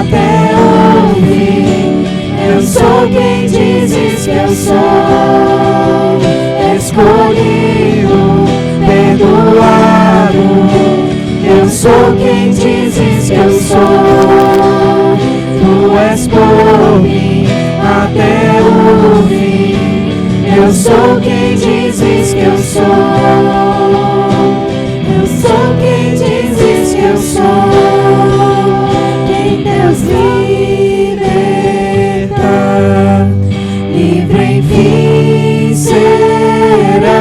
até o fim. Eu sou quem dizes que eu sou, escolhido, perdoado. Eu sou quem dizes que eu sou, tu és por mim até o fim. Eu sou quem dizes que eu sou, eu sou quem dizes que eu sou. Quem Deus liberta, livre enfim será.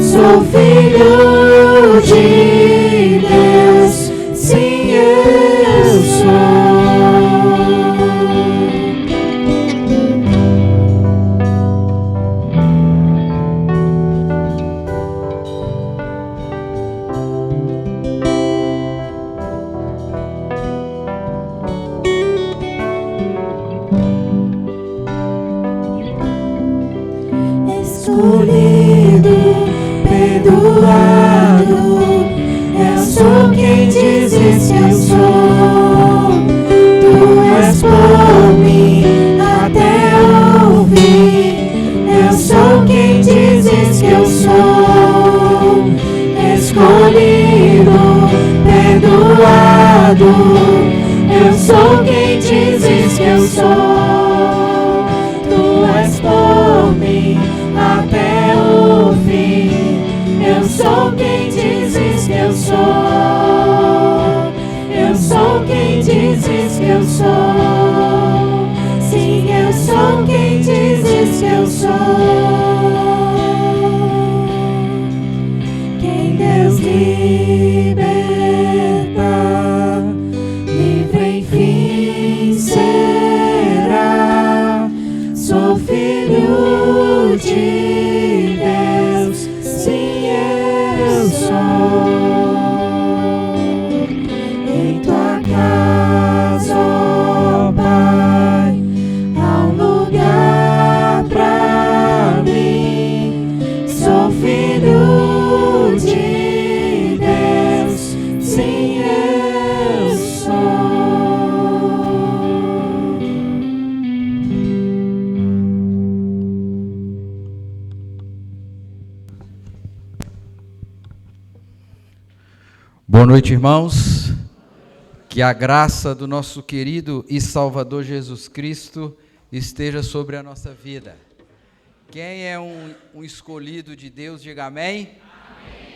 Sou filho de Deus, sim eu sou. Escolhido, perdoado, eu sou quem dizes que eu sou, tu és por mim até o fim. Eu sou quem dizes que eu sou, escolhido, perdoado, eu sou quem dizes que eu sou, tu és por mim até o fim. Eu sou quem dizes que eu sou, eu sou quem dizes que eu sou, sim, eu sou quem dizes que eu sou. Quem Deus liberta, livre enfim será. Sou filho de Deus, sim eu sou. Em tua casa, ó Pai, há um lugar pra mim. Sou filho de Deus, sim eu sou. Boa noite, irmãos. Que a graça do nosso querido e Salvador Jesus Cristo esteja sobre a nossa vida. Quem é um escolhido de Deus, diga amém.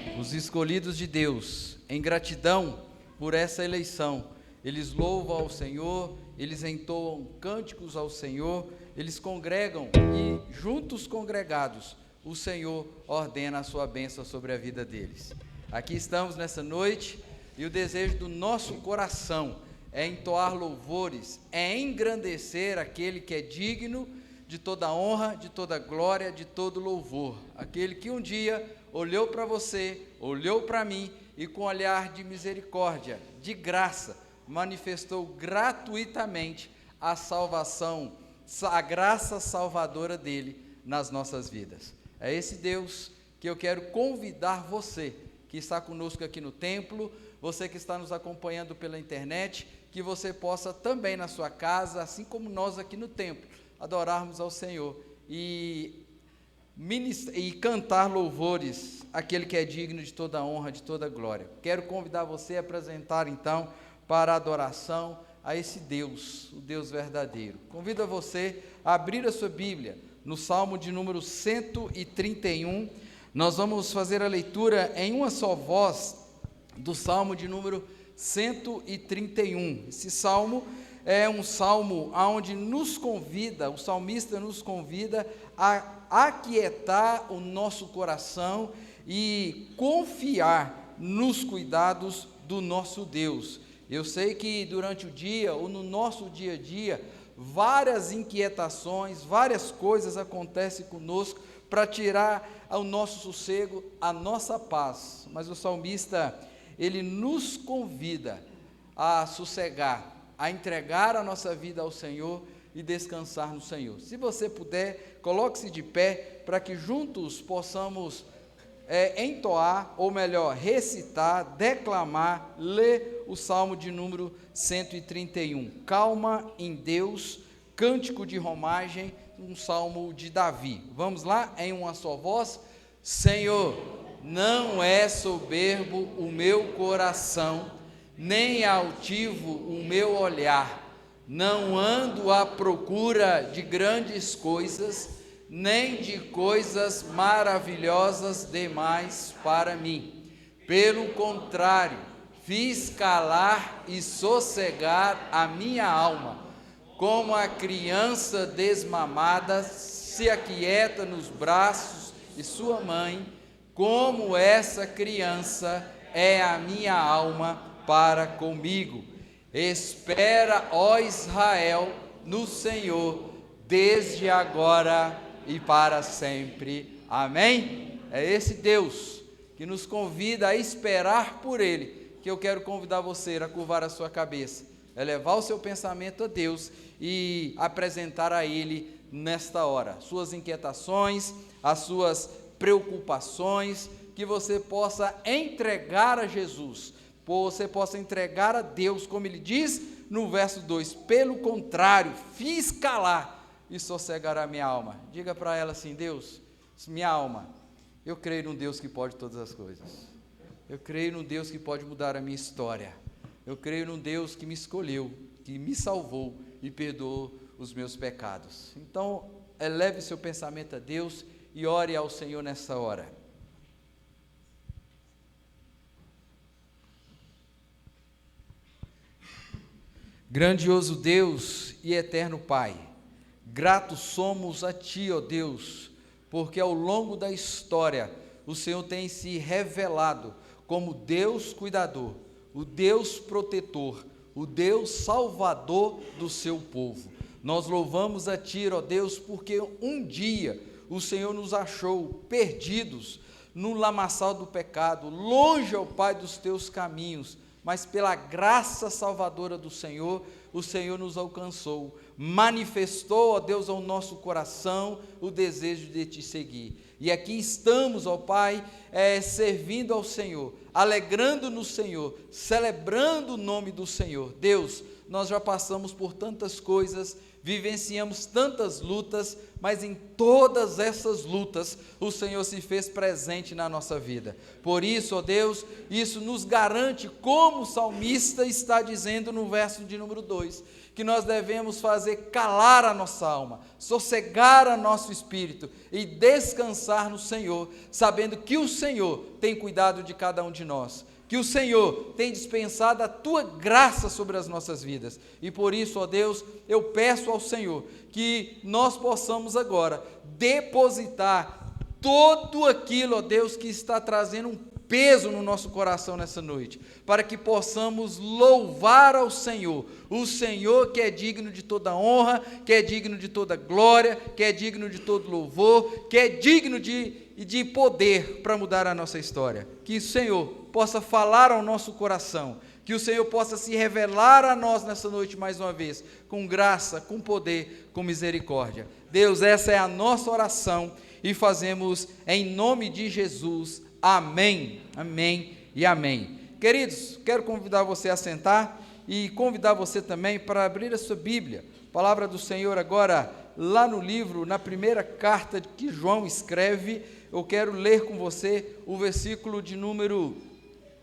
Amém. Os escolhidos de Deus, em gratidão por essa eleição, eles louvam ao Senhor, eles entoam cânticos ao Senhor, eles congregam e, juntos congregados, o Senhor ordena a sua bênção sobre a vida deles. Aqui estamos nessa noite e o desejo do nosso coração é entoar louvores, é engrandecer aquele que é digno de toda honra, de toda glória, de todo louvor. Aquele que um dia olhou para você, olhou para mim e com olhar de misericórdia, de graça, manifestou gratuitamente a salvação, a graça salvadora dele nas nossas vidas. É esse Deus que eu quero convidar você que está conosco aqui no templo, você que está nos acompanhando pela internet, que você possa também na sua casa, assim como nós aqui no templo, adorarmos ao Senhor e cantar louvores àquele que é digno de toda honra, de toda glória. Quero convidar você a apresentar então para a adoração a esse Deus, o Deus verdadeiro. Convido a você a abrir a sua Bíblia no Salmo de número 131. Nós vamos fazer a leitura em uma só voz do Salmo de número 131. Esse Salmo é um Salmo onde nos convida, o salmista nos convida a aquietar o nosso coração e confiar nos cuidados do nosso Deus. Eu sei que durante o dia, ou no nosso dia a dia, várias inquietações, várias coisas acontecem conosco para tirar o nosso sossego, a nossa paz, mas o salmista, ele nos convida a sossegar, a entregar a nossa vida ao Senhor e descansar no Senhor. Se você puder, coloque-se de pé, para que juntos possamos entoar, ou melhor, recitar, declamar, ler o Salmo de número 131. Calma em Deus, cântico de romagem, um salmo de Davi. Vamos lá, em uma só voz. Senhor, não é soberbo o meu coração, nem altivo o meu olhar. Não ando à procura de grandes coisas, nem de coisas maravilhosas demais para mim. Pelo contrário, fiz calar e sossegar a minha alma, como a criança desmamada se aquieta nos braços de sua mãe, como essa criança é a minha alma para comigo. Espera, ó Israel, no Senhor, desde agora e para sempre. Amém? É esse Deus que nos convida a esperar por Ele, que eu quero convidar você a curvar a sua cabeça, elevar o seu pensamento a Deus e apresentar a Ele nesta hora suas inquietações, as suas preocupações, que você possa entregar a Jesus, você possa entregar a Deus, como Ele diz no verso 2, pelo contrário, fiz calar e sossegar a minha alma. Diga para ela assim: Deus, minha alma, eu creio num Deus que pode todas as coisas, eu creio num Deus que pode mudar a minha história, eu creio num Deus que me escolheu, que me salvou e perdoou os meus pecados. Então, eleve seu pensamento a Deus e ore ao Senhor nessa hora. Grandioso Deus e eterno Pai, gratos somos a Ti, ó Deus, porque ao longo da história o Senhor tem se revelado como Deus cuidador, o Deus protetor, o Deus salvador do seu povo. Nós louvamos a Ti, ó Deus, porque um dia o Senhor nos achou perdidos no lamaçal do pecado, longe, ó Pai, dos Teus caminhos, mas pela graça salvadora do Senhor, o Senhor nos alcançou, manifestou, ó Deus, ao nosso coração o desejo de Te seguir. E aqui estamos, ó Pai, servindo ao Senhor, alegrando no Senhor, celebrando o nome do Senhor. Deus, nós já passamos por tantas coisas, vivenciamos tantas lutas, mas em todas essas lutas o Senhor se fez presente na nossa vida. Por isso, ó Deus, isso nos garante, como o salmista está dizendo no verso de número 2, que nós devemos fazer calar a nossa alma, sossegar a nosso espírito e descansar no Senhor, sabendo que o Senhor tem cuidado de cada um de nós, que o Senhor tem dispensado a Tua graça sobre as nossas vidas. E por isso, ó Deus, eu peço ao Senhor que nós possamos agora depositar tudo aquilo, ó Deus, que está trazendo um peso no nosso coração nessa noite, para que possamos louvar ao Senhor, o Senhor que é digno de toda honra, que é digno de toda glória, que é digno de todo louvor, que é digno de poder para mudar a nossa história. Que o Senhor possa falar ao nosso coração, que o Senhor possa se revelar a nós nessa noite mais uma vez, com graça, com poder, com misericórdia. Deus, essa é a nossa oração e fazemos em nome de Jesus. Amém, amém e amém. Queridos, quero convidar você a sentar e convidar você também para abrir a sua Bíblia. Palavra do Senhor agora, lá no livro, na primeira carta que João escreve. Eu quero ler com você o versículo de número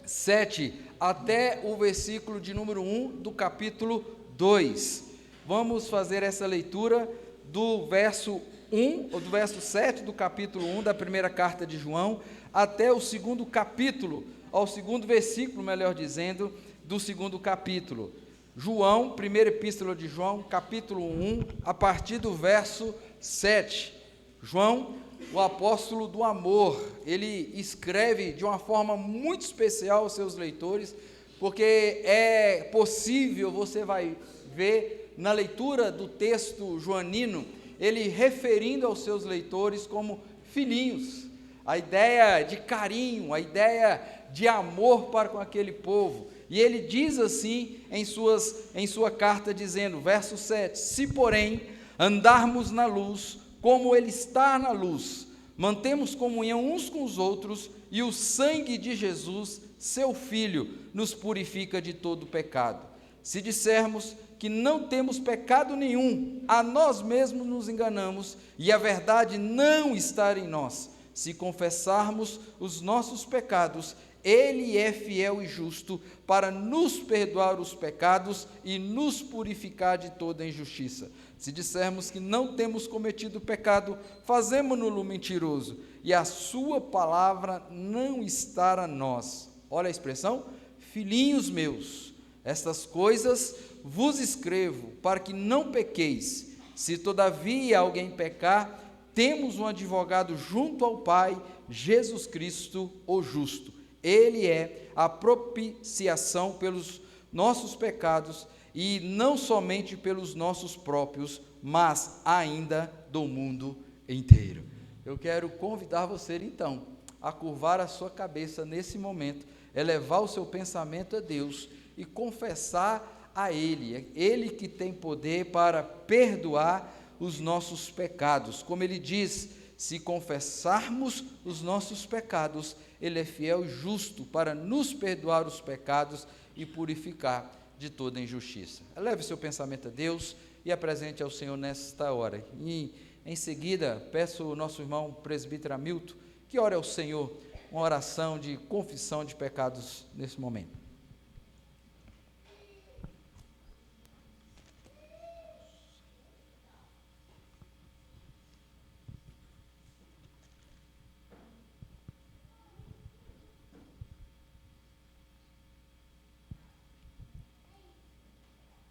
7 até o versículo de número 1 do capítulo 2. Vamos fazer essa leitura do verso 1, ou do verso 7 do capítulo 1 da primeira carta de João, até o segundo capítulo, ao segundo versículo, melhor dizendo, do segundo capítulo. João, primeira epístola de João, capítulo 1, a partir do verso 7. João, o apóstolo do amor, ele escreve de uma forma muito especial aos seus leitores, porque é possível, você vai ver na leitura do texto joanino, ele referindo aos seus leitores como filhinhos, a ideia de carinho, a ideia de amor para com aquele povo. E ele diz assim em sua carta, dizendo, verso 7, se porém andarmos na luz, como ele está na luz, mantemos comunhão uns com os outros, e o sangue de Jesus, seu Filho, nos purifica de todo pecado. Se dissermos que não temos pecado nenhum, a nós mesmos nos enganamos, e a verdade não está em nós. Se confessarmos os nossos pecados, Ele é fiel e justo para nos perdoar os pecados e nos purificar de toda injustiça. Se dissermos que não temos cometido pecado, fazemo-no mentiroso, e a sua palavra não está em nós. Olha a expressão: filhinhos meus, estas coisas vos escrevo para que não pequeis. Se todavia alguém pecar, temos um advogado junto ao Pai, Jesus Cristo, o justo. Ele é a propiciação pelos nossos pecados, e não somente pelos nossos próprios, mas ainda do mundo inteiro. Eu quero convidar você, então, a curvar a sua cabeça nesse momento, elevar o seu pensamento a Deus e confessar a Ele. Ele que tem poder para perdoar os nossos pecados. Como Ele diz, se confessarmos os nossos pecados, Ele é fiel e justo para nos perdoar os pecados e purificar de toda injustiça. Eleve seu pensamento a Deus e apresente ao Senhor nesta hora. E em seguida, peço ao nosso irmão presbítero Hamilton que ore ao Senhor uma oração de confissão de pecados nesse momento.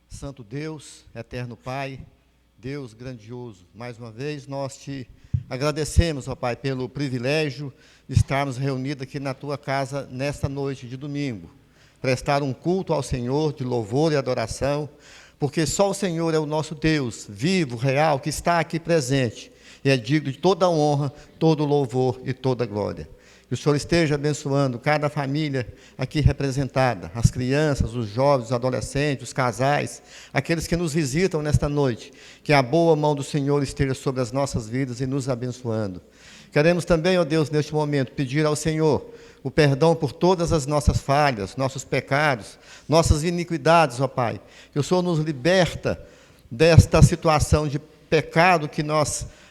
Santo Deus, eterno Pai, Deus grandioso, mais uma vez nós te agradecemos, ó Pai, pelo privilégio de estarmos reunidos aqui na Tua casa nesta noite de domingo, prestar um culto ao Senhor de louvor e adoração, porque só o Senhor é o nosso Deus, vivo, real, que está aqui presente, e é digno de toda honra, todo louvor e toda glória. Que o Senhor esteja abençoando cada família aqui representada, as crianças, os jovens, os adolescentes, os casais, aqueles que nos visitam nesta noite. Que a boa mão do Senhor esteja sobre as nossas vidas e nos abençoando. Queremos também, ó Deus, neste momento, pedir ao Senhor o perdão por todas as nossas falhas, nossos pecados, nossas iniquidades, ó Pai. Que o Senhor nos liberta desta situação de pecado que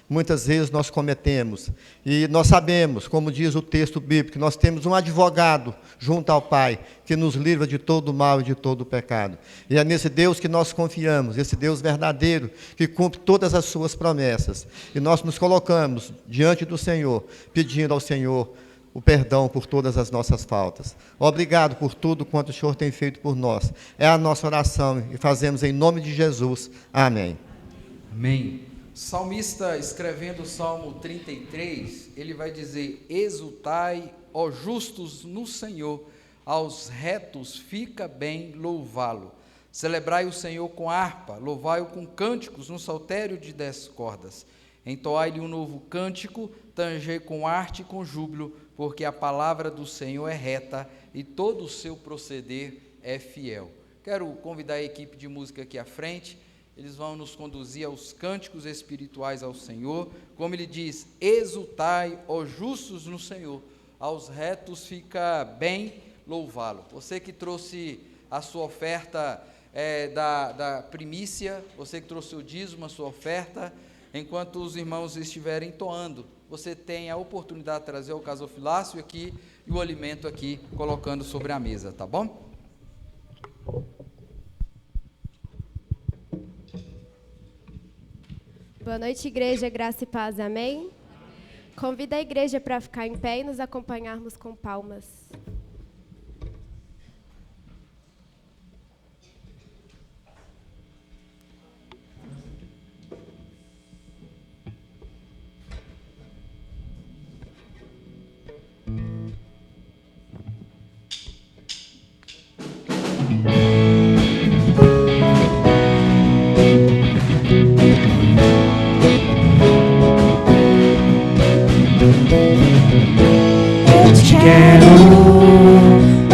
muitas vezes nós cometemos, e nós sabemos, como diz o texto bíblico, que nós temos um advogado junto ao Pai, que nos livra de todo o mal e de todo o pecado, e é nesse Deus que nós confiamos, esse Deus verdadeiro, que cumpre todas as suas promessas, e nós nos colocamos diante do Senhor, pedindo ao Senhor o perdão por todas as nossas faltas. Obrigado por tudo quanto o Senhor tem feito por nós, é a nossa oração, e fazemos em nome de Jesus, amém. Amém. Salmista, escrevendo o Salmo 33, ele vai dizer: exultai, ó justos, no Senhor, aos retos fica bem louvá-lo. Celebrai o Senhor com harpa, louvai-o com cânticos, no saltério de 10 cordas. Entoai-lhe um novo cântico, tangei com arte e com júbilo, porque a palavra do Senhor é reta e todo o seu proceder é fiel. Quero convidar a equipe de música aqui à frente. Eles vão nos conduzir aos cânticos espirituais ao Senhor, como ele diz: exultai, ó justos no Senhor, aos retos fica bem louvá-lo. Você que trouxe a sua oferta da primícia, você que trouxe o dízimo, a sua oferta, enquanto os irmãos estiverem entoando, você tem a oportunidade de trazer o gasofilácio aqui e o alimento aqui, colocando sobre a mesa, tá bom? Boa noite, igreja, graça e paz, amém? Convido a igreja para ficar em pé e nos acompanharmos com palmas.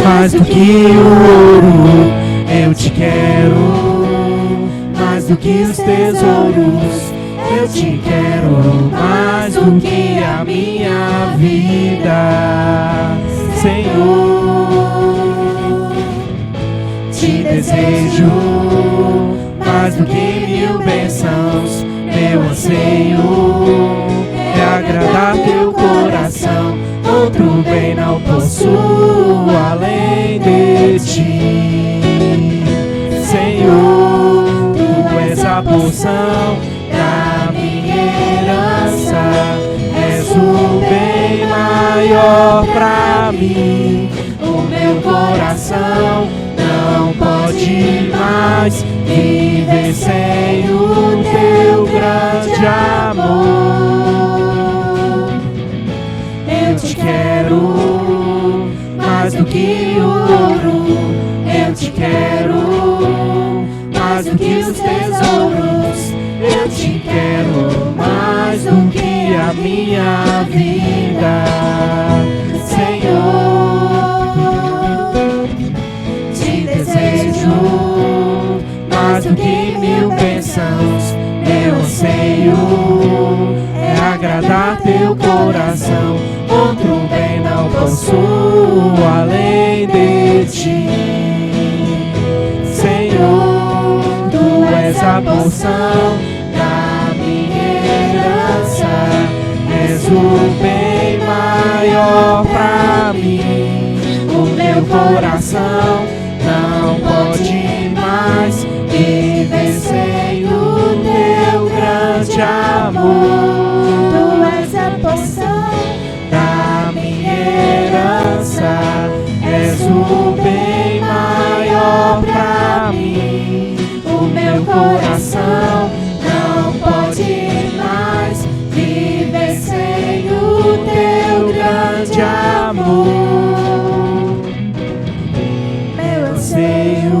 Mais do que o ouro, eu te quero. Mais do que os tesouros, Eu te quero mais do que a minha vida, Senhor. Te desejo mais do que 1000 bênçãos. Meu anseio é agradar teu coração. Outro bem não possuo além de ti, Senhor. Tu és a porção da minha herança, és o bem maior pra mim. O meu coração não pode mais viver sem o teu grande amor. Eu te quero mais do que o ouro, eu te quero mais do que os tesouros, eu te quero mais do que a minha vida, Senhor. Te desejo mais do que 1000 bênçãos. Meu anseio é agradar teu coração. Outro bem não possuo além de ti, Senhor. Tu és a porção da minha herança, és o bem maior pra mim. O meu coração não pode mais viver sem o teu grande amor. Tu és a porção da minha herança, és o bem maior pra mim. O meu coração não pode mais viver sem o teu grande amor. Meu anseio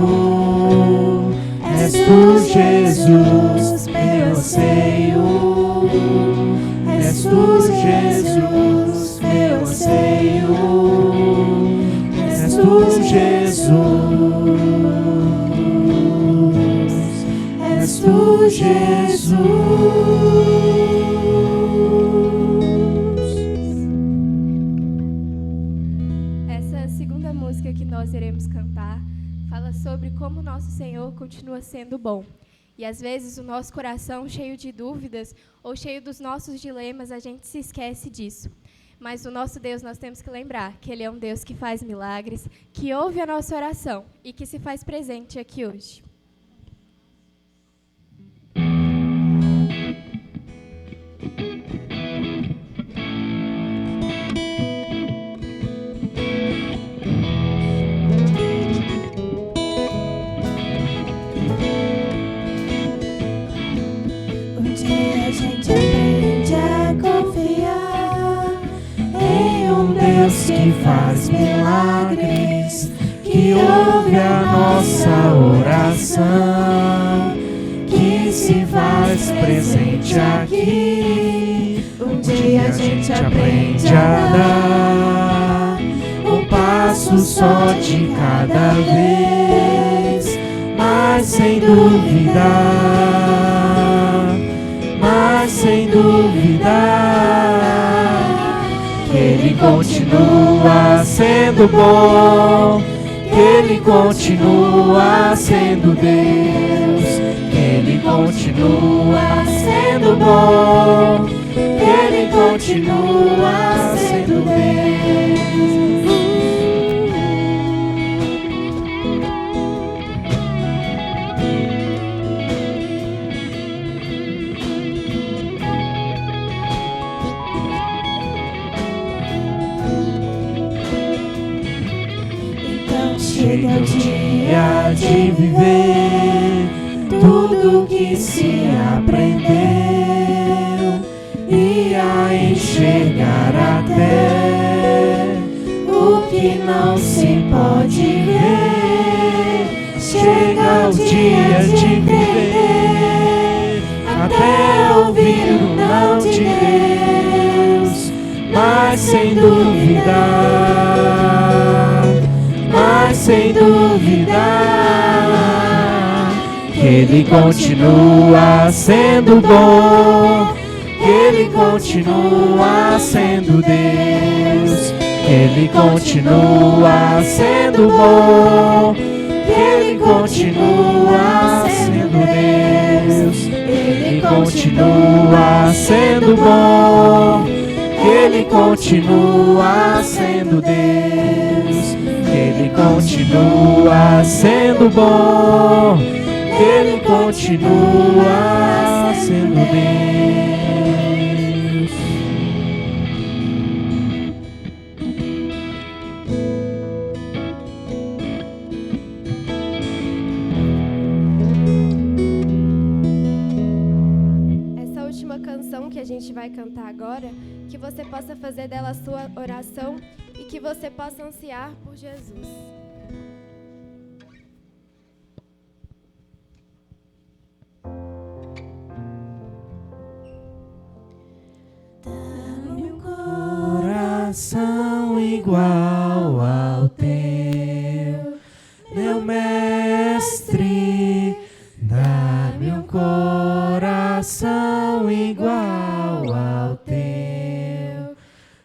és tu, Jesus. Meu anseio és tu, Jesus. Meu anseio és tu, Jesus. És tu, Jesus. Essa segunda música que nós iremos cantar fala sobre como o nosso Senhor continua sendo bom. E às vezes o nosso coração, cheio de dúvidas ou cheio dos nossos dilemas, a gente se esquece disso. Mas o nosso Deus, nós temos que lembrar que Ele é um Deus que faz milagres, que ouve a nossa oração e que se faz presente aqui hoje. Um dia a gente aprende a confiar em um Deus que faz milagres, que ouve a nossa oração, que se faz presente aqui. Um dia a gente aprende a dar um passo só de cada vez, mas sem duvidar, que Ele continua sendo bom, que Ele continua sendo Deus, que Ele continua sendo bom, que Ele continua sendo Deus. Chega o dia de viver tudo que se aprendeu e a enxergar até o que não se pode ver. Chega o dia de viver até ouvir o não de Deus, mas sem duvidar, que que Ele continua sendo bom, que Ele continua sendo Deus, que Ele continua sendo bom, que Ele continua sendo Deus, Ele continua sendo bom, que Ele continua sendo Deus, que Ele continua sendo bom, que Ele continua sendo Deus. Essa última canção que a gente vai cantar agora, que você possa fazer dela a sua oração e que você possa ansiar por Jesus. Dá-me um coração igual ao teu, meu mestre. Dá-me um coração igual ao teu,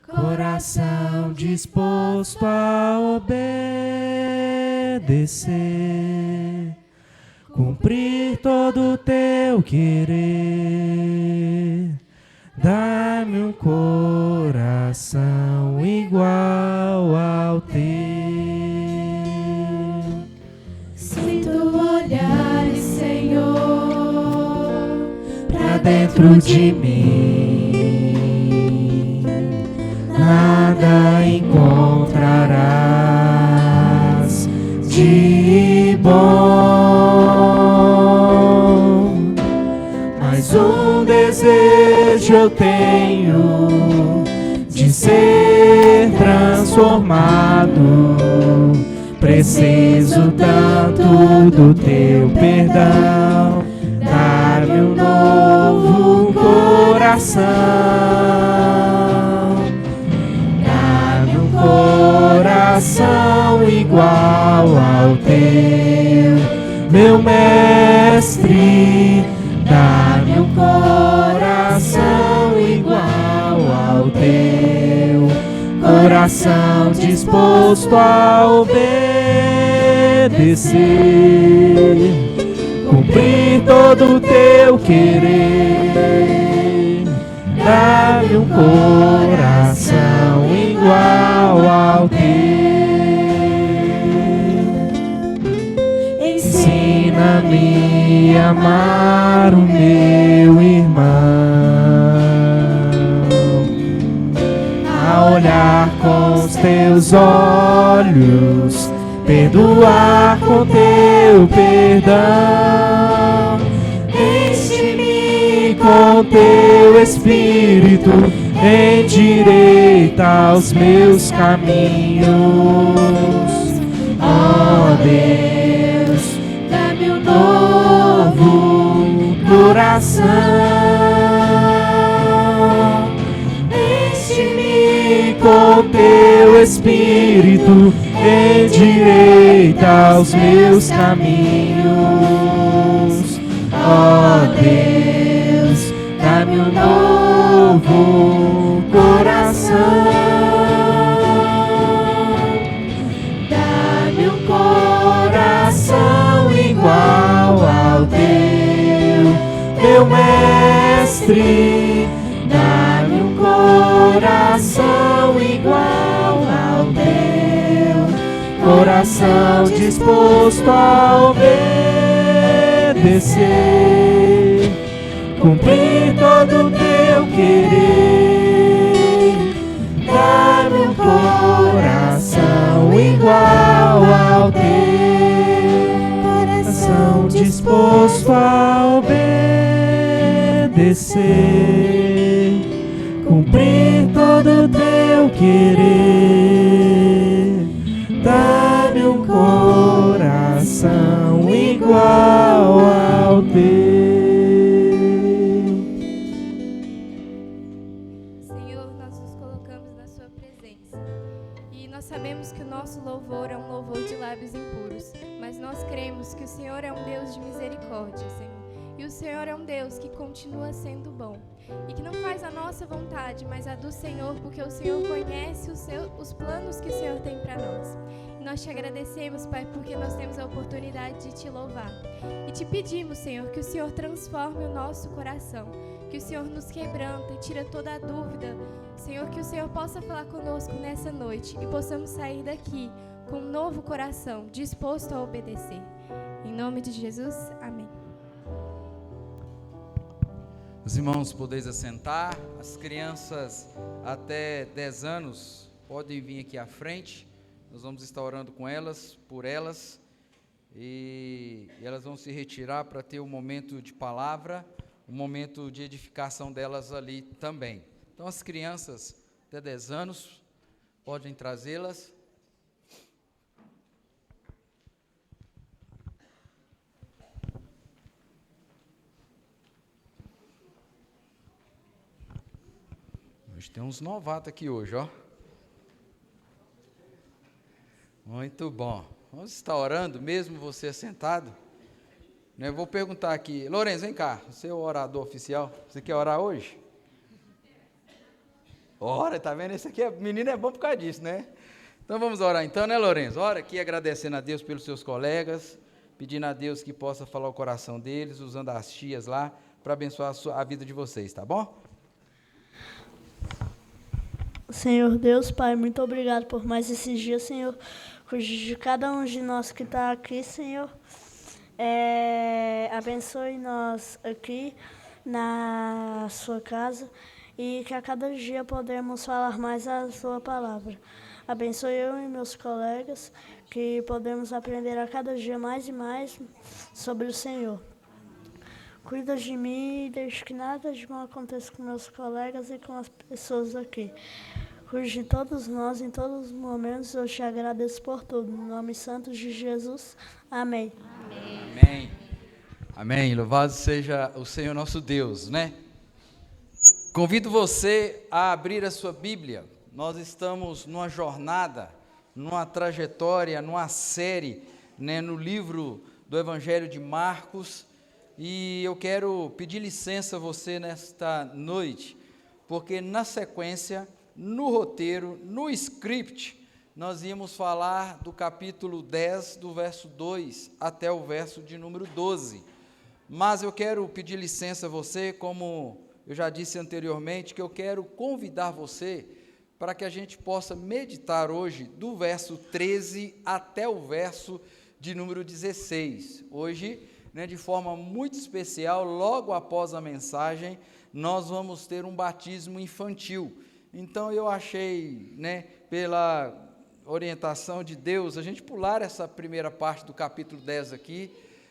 coração disposto a obedecer, cumprir todo o teu querer. Dá-me um coração igual ao teu. Se tu olhares, Senhor, Pra dentro de mim, nada encontrarás de bom, mas um desejo eu tenho de ser transformado. Preciso tanto do teu perdão. Dá-me um novo coração, dá-me um coração igual ao teu, meu mestre. Dá-me um coração igual ao teu, coração disposto a obedecer, cumprir todo o teu querer. Dá-me um coração igual ao teu. Ensina-me a amar o meu irmão, a olhar com os teus olhos, perdoar com teu perdão. Enche-me com teu Espírito, endireita os meus caminhos. Ó Deus, dá-me um novo coração. Enche-me com teu Espírito, endireita os meus caminhos. Ó Deus, dá-me um novo coração. Dá-me um coração igual ao teu, meu mestre. Dá-me um coração igual ao teu, coração disposto a obedecer, cumprir todo o teu querer. Dá-me um coração igual ao teu, coração disposto a obedecer, cumprir todo o teu querer. Dá-me um coração igual ao teu. Senhor, nós nos colocamos na sua presença. E nós sabemos que o nosso louvor é um louvor de lábios impuros, mas nós cremos que o Senhor é um Deus de misericórdia. misericórdia, Senhor. E o Senhor é um Deus que continua sendo bom e que não faz a nossa vontade, mas a do Senhor, porque o Senhor conhece os planos que o Senhor tem para nós. E nós te agradecemos, Pai, porque nós temos a oportunidade de te louvar. E te pedimos, Senhor, que o Senhor transforme o nosso coração, que o Senhor nos quebranta e tira toda a dúvida. Senhor, que o Senhor possa falar conosco nessa noite e possamos sair daqui com um novo coração, disposto a obedecer. Em nome de Jesus, amém. Os irmãos, podeis assentar. As crianças até 10 anos podem vir aqui à frente. Nós vamos estar orando com elas, por elas, e elas vão se retirar para ter um momento de palavra, um momento de edificação delas ali também. Então, as crianças até 10 anos podem trazê-las. Hoje tem uns novatos aqui hoje, ó. Muito bom. Vamos estar orando, mesmo você sentado. Eu vou perguntar aqui. Lourenço, vem cá. Você é o orador oficial. Você quer orar hoje? Ora, tá vendo? Esse aqui, menino é bom por causa disso, né? Então vamos orar então, né, Lourenço? Ora aqui agradecendo a Deus pelos seus colegas, pedindo a Deus que possa falar o coração deles, usando as tias lá, para abençoar a vida de vocês, tá bom? Senhor Deus, Pai, muito obrigado por mais esses dias, Senhor. Cuide de cada um de nós que está aqui, Senhor. Abençoe nós aqui na sua casa e que a cada dia podemos falar mais a sua palavra. Abençoe eu e meus colegas, que podemos aprender a cada dia mais e mais sobre o Senhor. Cuida de mim e deixe que nada de mal aconteça com meus colegas e com as pessoas aqui. Cuide de todos nós em todos os momentos. Eu te agradeço por tudo. No nome santo de Jesus. Amém. Amém. Amém. Louvado seja o Senhor nosso Deus, né? Convido você a abrir a sua Bíblia. Nós estamos numa jornada, numa trajetória, numa série, né, no livro do Evangelho de Marcos. E eu quero pedir licença a você nesta noite, porque na sequência, no roteiro, no script, nós íamos falar do capítulo 10, do verso 2 até o verso de número 12. Mas eu quero pedir licença a você, como eu já disse anteriormente, que eu quero convidar você para que a gente possa meditar hoje do verso 13 até o verso de número 16. Hoje, de forma muito especial, logo após a mensagem, nós vamos ter um batismo infantil. Então eu achei, pela orientação de Deus, a gente pular essa primeira parte do capítulo 10 aqui,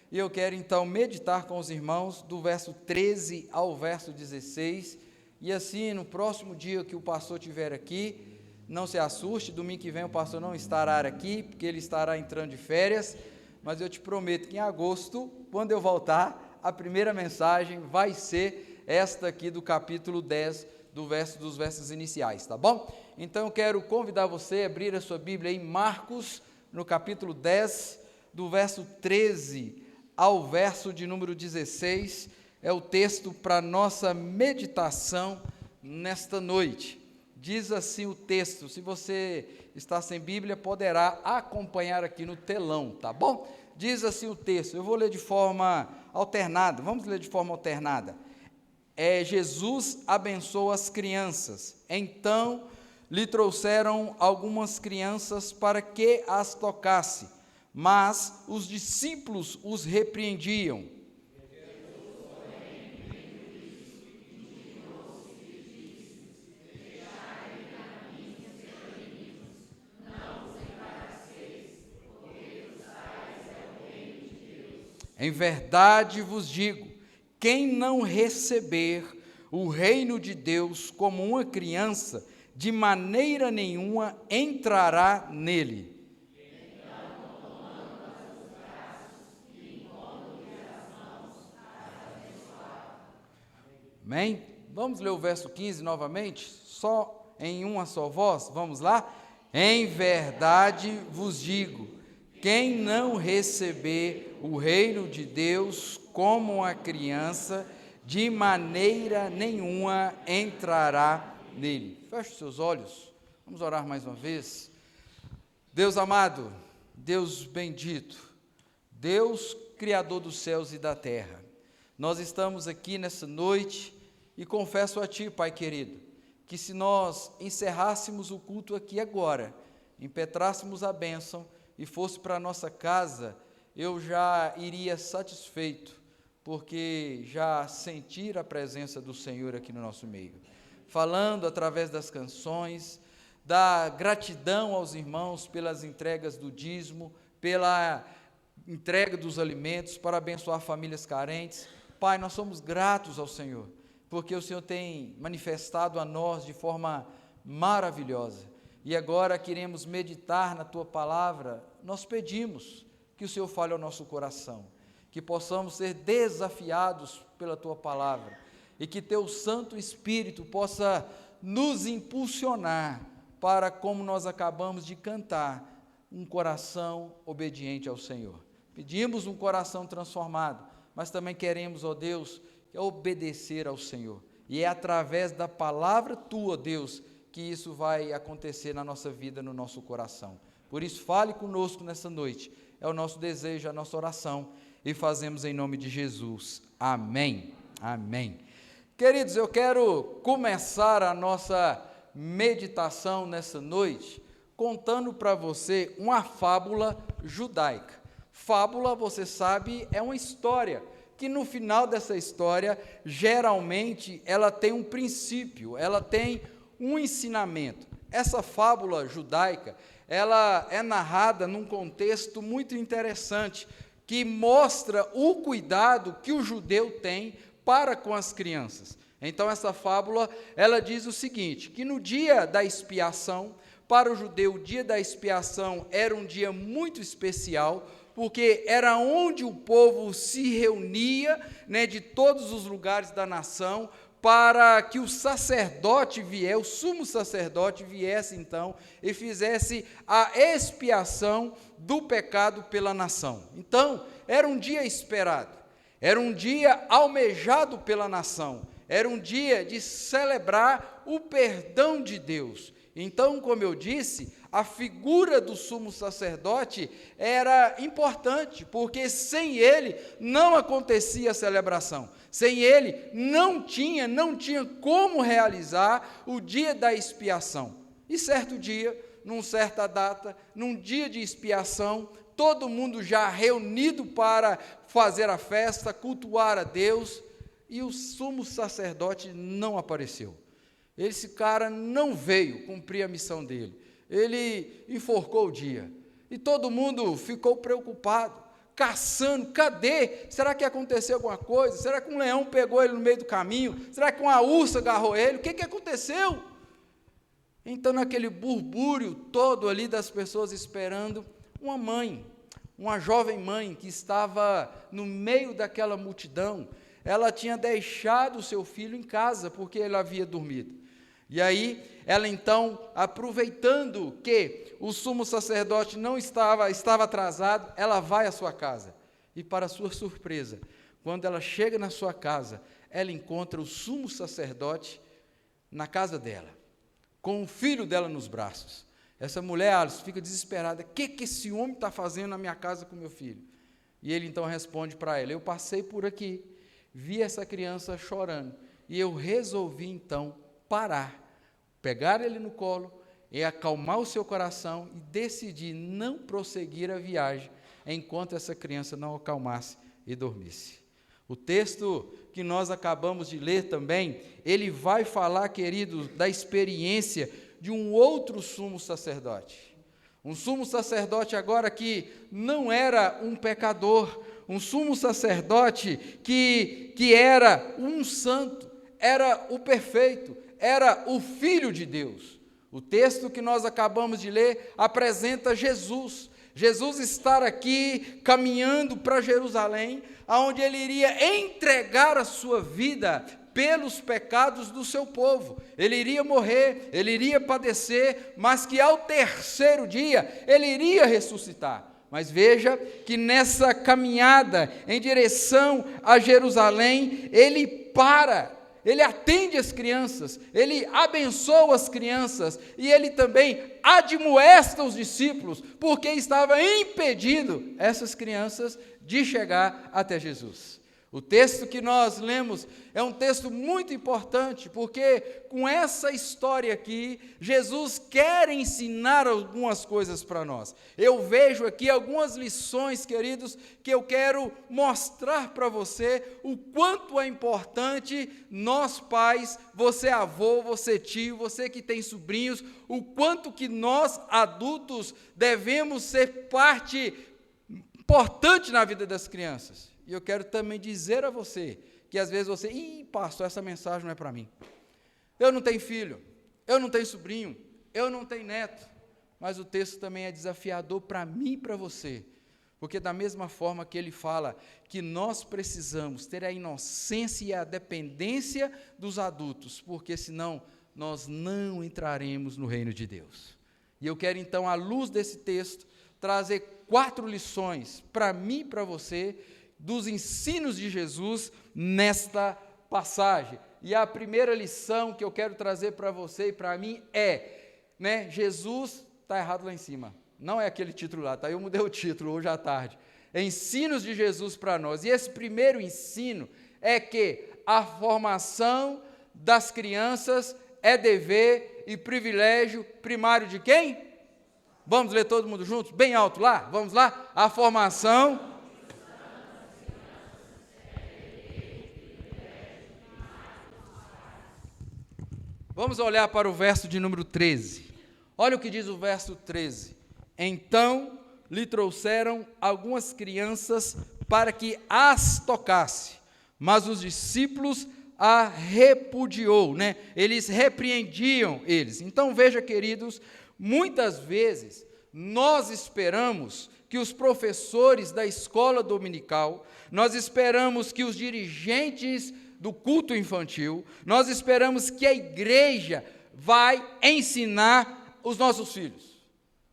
e eu quero então meditar com os irmãos do verso 13 ao verso 16, e assim no próximo dia que o pastor estiver aqui, não se assuste, domingo que vem o pastor não estará aqui, porque ele estará entrando de férias, mas eu te prometo que em agosto, quando eu voltar, a primeira mensagem vai ser esta aqui do capítulo 10, dos versos iniciais, tá bom? Então eu quero convidar você a abrir a sua Bíblia em Marcos, no capítulo 10, do verso 13 ao verso de número 16, é o texto para nossa meditação nesta noite. Diz assim o texto, se você está sem Bíblia, poderá acompanhar aqui no telão, tá bom? Diz assim o texto, eu vou ler de forma alternada, vamos ler de forma alternada. Jesus abençoa as crianças, então lhe trouxeram algumas crianças para que as tocasse, mas os discípulos os repreendiam. Em verdade vos digo, quem não receber o reino de Deus como uma criança, de maneira nenhuma entrará nele. Amém? Vamos ler o verso 15 novamente, só em uma só voz, vamos lá? Em verdade vos digo, quem não receber o reino de Deus como uma criança, de maneira nenhuma entrará nele. Feche os seus olhos, vamos orar mais uma vez. Deus amado, Deus bendito, Deus Criador dos céus e da terra, nós estamos aqui nessa noite e confesso a Ti, Pai querido, que se nós encerrássemos o culto aqui agora, impetrássemos a bênção e fosse para a nossa casa, eu já iria satisfeito, porque já sentir a presença do Senhor aqui no nosso meio, falando através das canções, da gratidão aos irmãos pelas entregas do dízimo, pela entrega dos alimentos, para abençoar famílias carentes. Pai, nós somos gratos ao Senhor, porque o Senhor tem manifestado a nós de forma maravilhosa, e agora queremos meditar na Tua palavra. Nós pedimos que o Senhor fale ao nosso coração, que possamos ser desafiados pela Tua palavra, e que Teu Santo Espírito possa nos impulsionar para, como nós acabamos de cantar, um coração obediente ao Senhor. Pedimos um coração transformado, mas também queremos, ó Deus, obedecer ao Senhor, e é através da palavra Tua, Deus, que isso vai acontecer na nossa vida, no nosso coração. Por isso, fale conosco nessa noite, é o nosso desejo, a nossa oração, e fazemos em nome de Jesus. Amém. Amém. Queridos, eu quero começar a nossa meditação nessa noite contando para você uma fábula judaica. Fábula, você sabe, é uma história, que no final dessa história, geralmente, ela tem um princípio, ela tem um ensinamento. Essa fábula judaica, ela é narrada num contexto muito interessante, que mostra o cuidado que o judeu tem para com as crianças. Então, essa fábula, ela diz o seguinte, que no dia da expiação, para o judeu, o dia da expiação era um dia muito especial, porque era onde o povo se reunia, de todos os lugares da nação, para que o sacerdote o sumo sacerdote viesse então e fizesse a expiação do pecado pela nação. Então, era um dia esperado, era um dia almejado pela nação, era um dia de celebrar o perdão de Deus. Então, como eu disse, a figura do sumo sacerdote era importante, porque sem ele não acontecia a celebração, sem ele não tinha como realizar o dia da expiação. E certo dia, numa certa data, num dia de expiação, todo mundo já reunido para fazer a festa, cultuar a Deus, e o sumo sacerdote não apareceu. Esse cara não veio cumprir a missão dele, ele enforcou o dia, e todo mundo ficou preocupado, caçando, cadê? Será que aconteceu alguma coisa? Será que um leão pegou ele no meio do caminho? Será que uma ursa agarrou ele? O que aconteceu? Então, naquele burbúrio todo ali das pessoas esperando, uma mãe, uma jovem mãe que estava no meio daquela multidão, ela tinha deixado o seu filho em casa, porque ele havia dormido. E aí, ela então, aproveitando que o sumo sacerdote estava atrasado, ela vai à sua casa. E para sua surpresa, quando ela chega na sua casa, ela encontra o sumo sacerdote na casa dela, com o filho dela nos braços. Essa mulher, Alice, fica desesperada. O que esse homem está fazendo na minha casa com meu filho? E ele então responde para ela, eu passei por aqui, vi essa criança chorando, e eu resolvi então parar, pegar ele no colo e acalmar o seu coração e decidir não prosseguir a viagem enquanto essa criança não acalmasse e dormisse. O texto que nós acabamos de ler também, ele vai falar, queridos, da experiência de um outro sumo sacerdote. Um sumo sacerdote agora que não era um pecador, um sumo sacerdote que era um santo, era o perfeito, era o Filho de Deus. O texto que nós acabamos de ler apresenta Jesus. Jesus estar aqui caminhando para Jerusalém, onde ele iria entregar a sua vida pelos pecados do seu povo. Ele iria morrer, ele iria padecer, mas que ao terceiro dia ele iria ressuscitar. Mas veja que nessa caminhada em direção a Jerusalém, ele para, ele atende as crianças, ele abençoa as crianças e ele também admoesta os discípulos, porque estava impedido essas crianças de chegar até Jesus. O texto que nós lemos é um texto muito importante, porque com essa história aqui, Jesus quer ensinar algumas coisas para nós. Eu vejo aqui algumas lições, queridos, que eu quero mostrar para você o quanto é importante nós pais, você avô, você tio, você que tem sobrinhos, o quanto que nós adultos devemos ser parte importante na vida das crianças. E eu quero também dizer a você, que às vezes você, pastor, essa mensagem não é para mim. Eu não tenho filho, eu não tenho sobrinho, eu não tenho neto. Mas o texto também é desafiador para mim e para você. Porque da mesma forma que ele fala que nós precisamos ter a inocência e a dependência dos adultos, porque senão nós não entraremos no reino de Deus. E eu quero então, à luz desse texto, trazer 4 lições para mim e para você, dos ensinos de Jesus nesta passagem. E a primeira lição que eu quero trazer para você e para mim é, Jesus, está errado lá em cima, não é aquele título lá, tá? Eu mudei o título hoje à tarde, ensinos de Jesus para nós. E esse primeiro ensino é que a formação das crianças é dever e privilégio primário de quem? Vamos ler todo mundo juntos, bem alto lá, vamos lá? A formação Vamos olhar para o verso de número 13. Olha o que diz o verso 13. Então lhe trouxeram algumas crianças para que as tocasse, mas os discípulos a repudiou, Eles repreendiam eles. Então veja, queridos, muitas vezes nós esperamos que os professores da escola dominical, nós esperamos que os dirigentes do culto infantil, nós esperamos que a igreja vai ensinar os nossos filhos,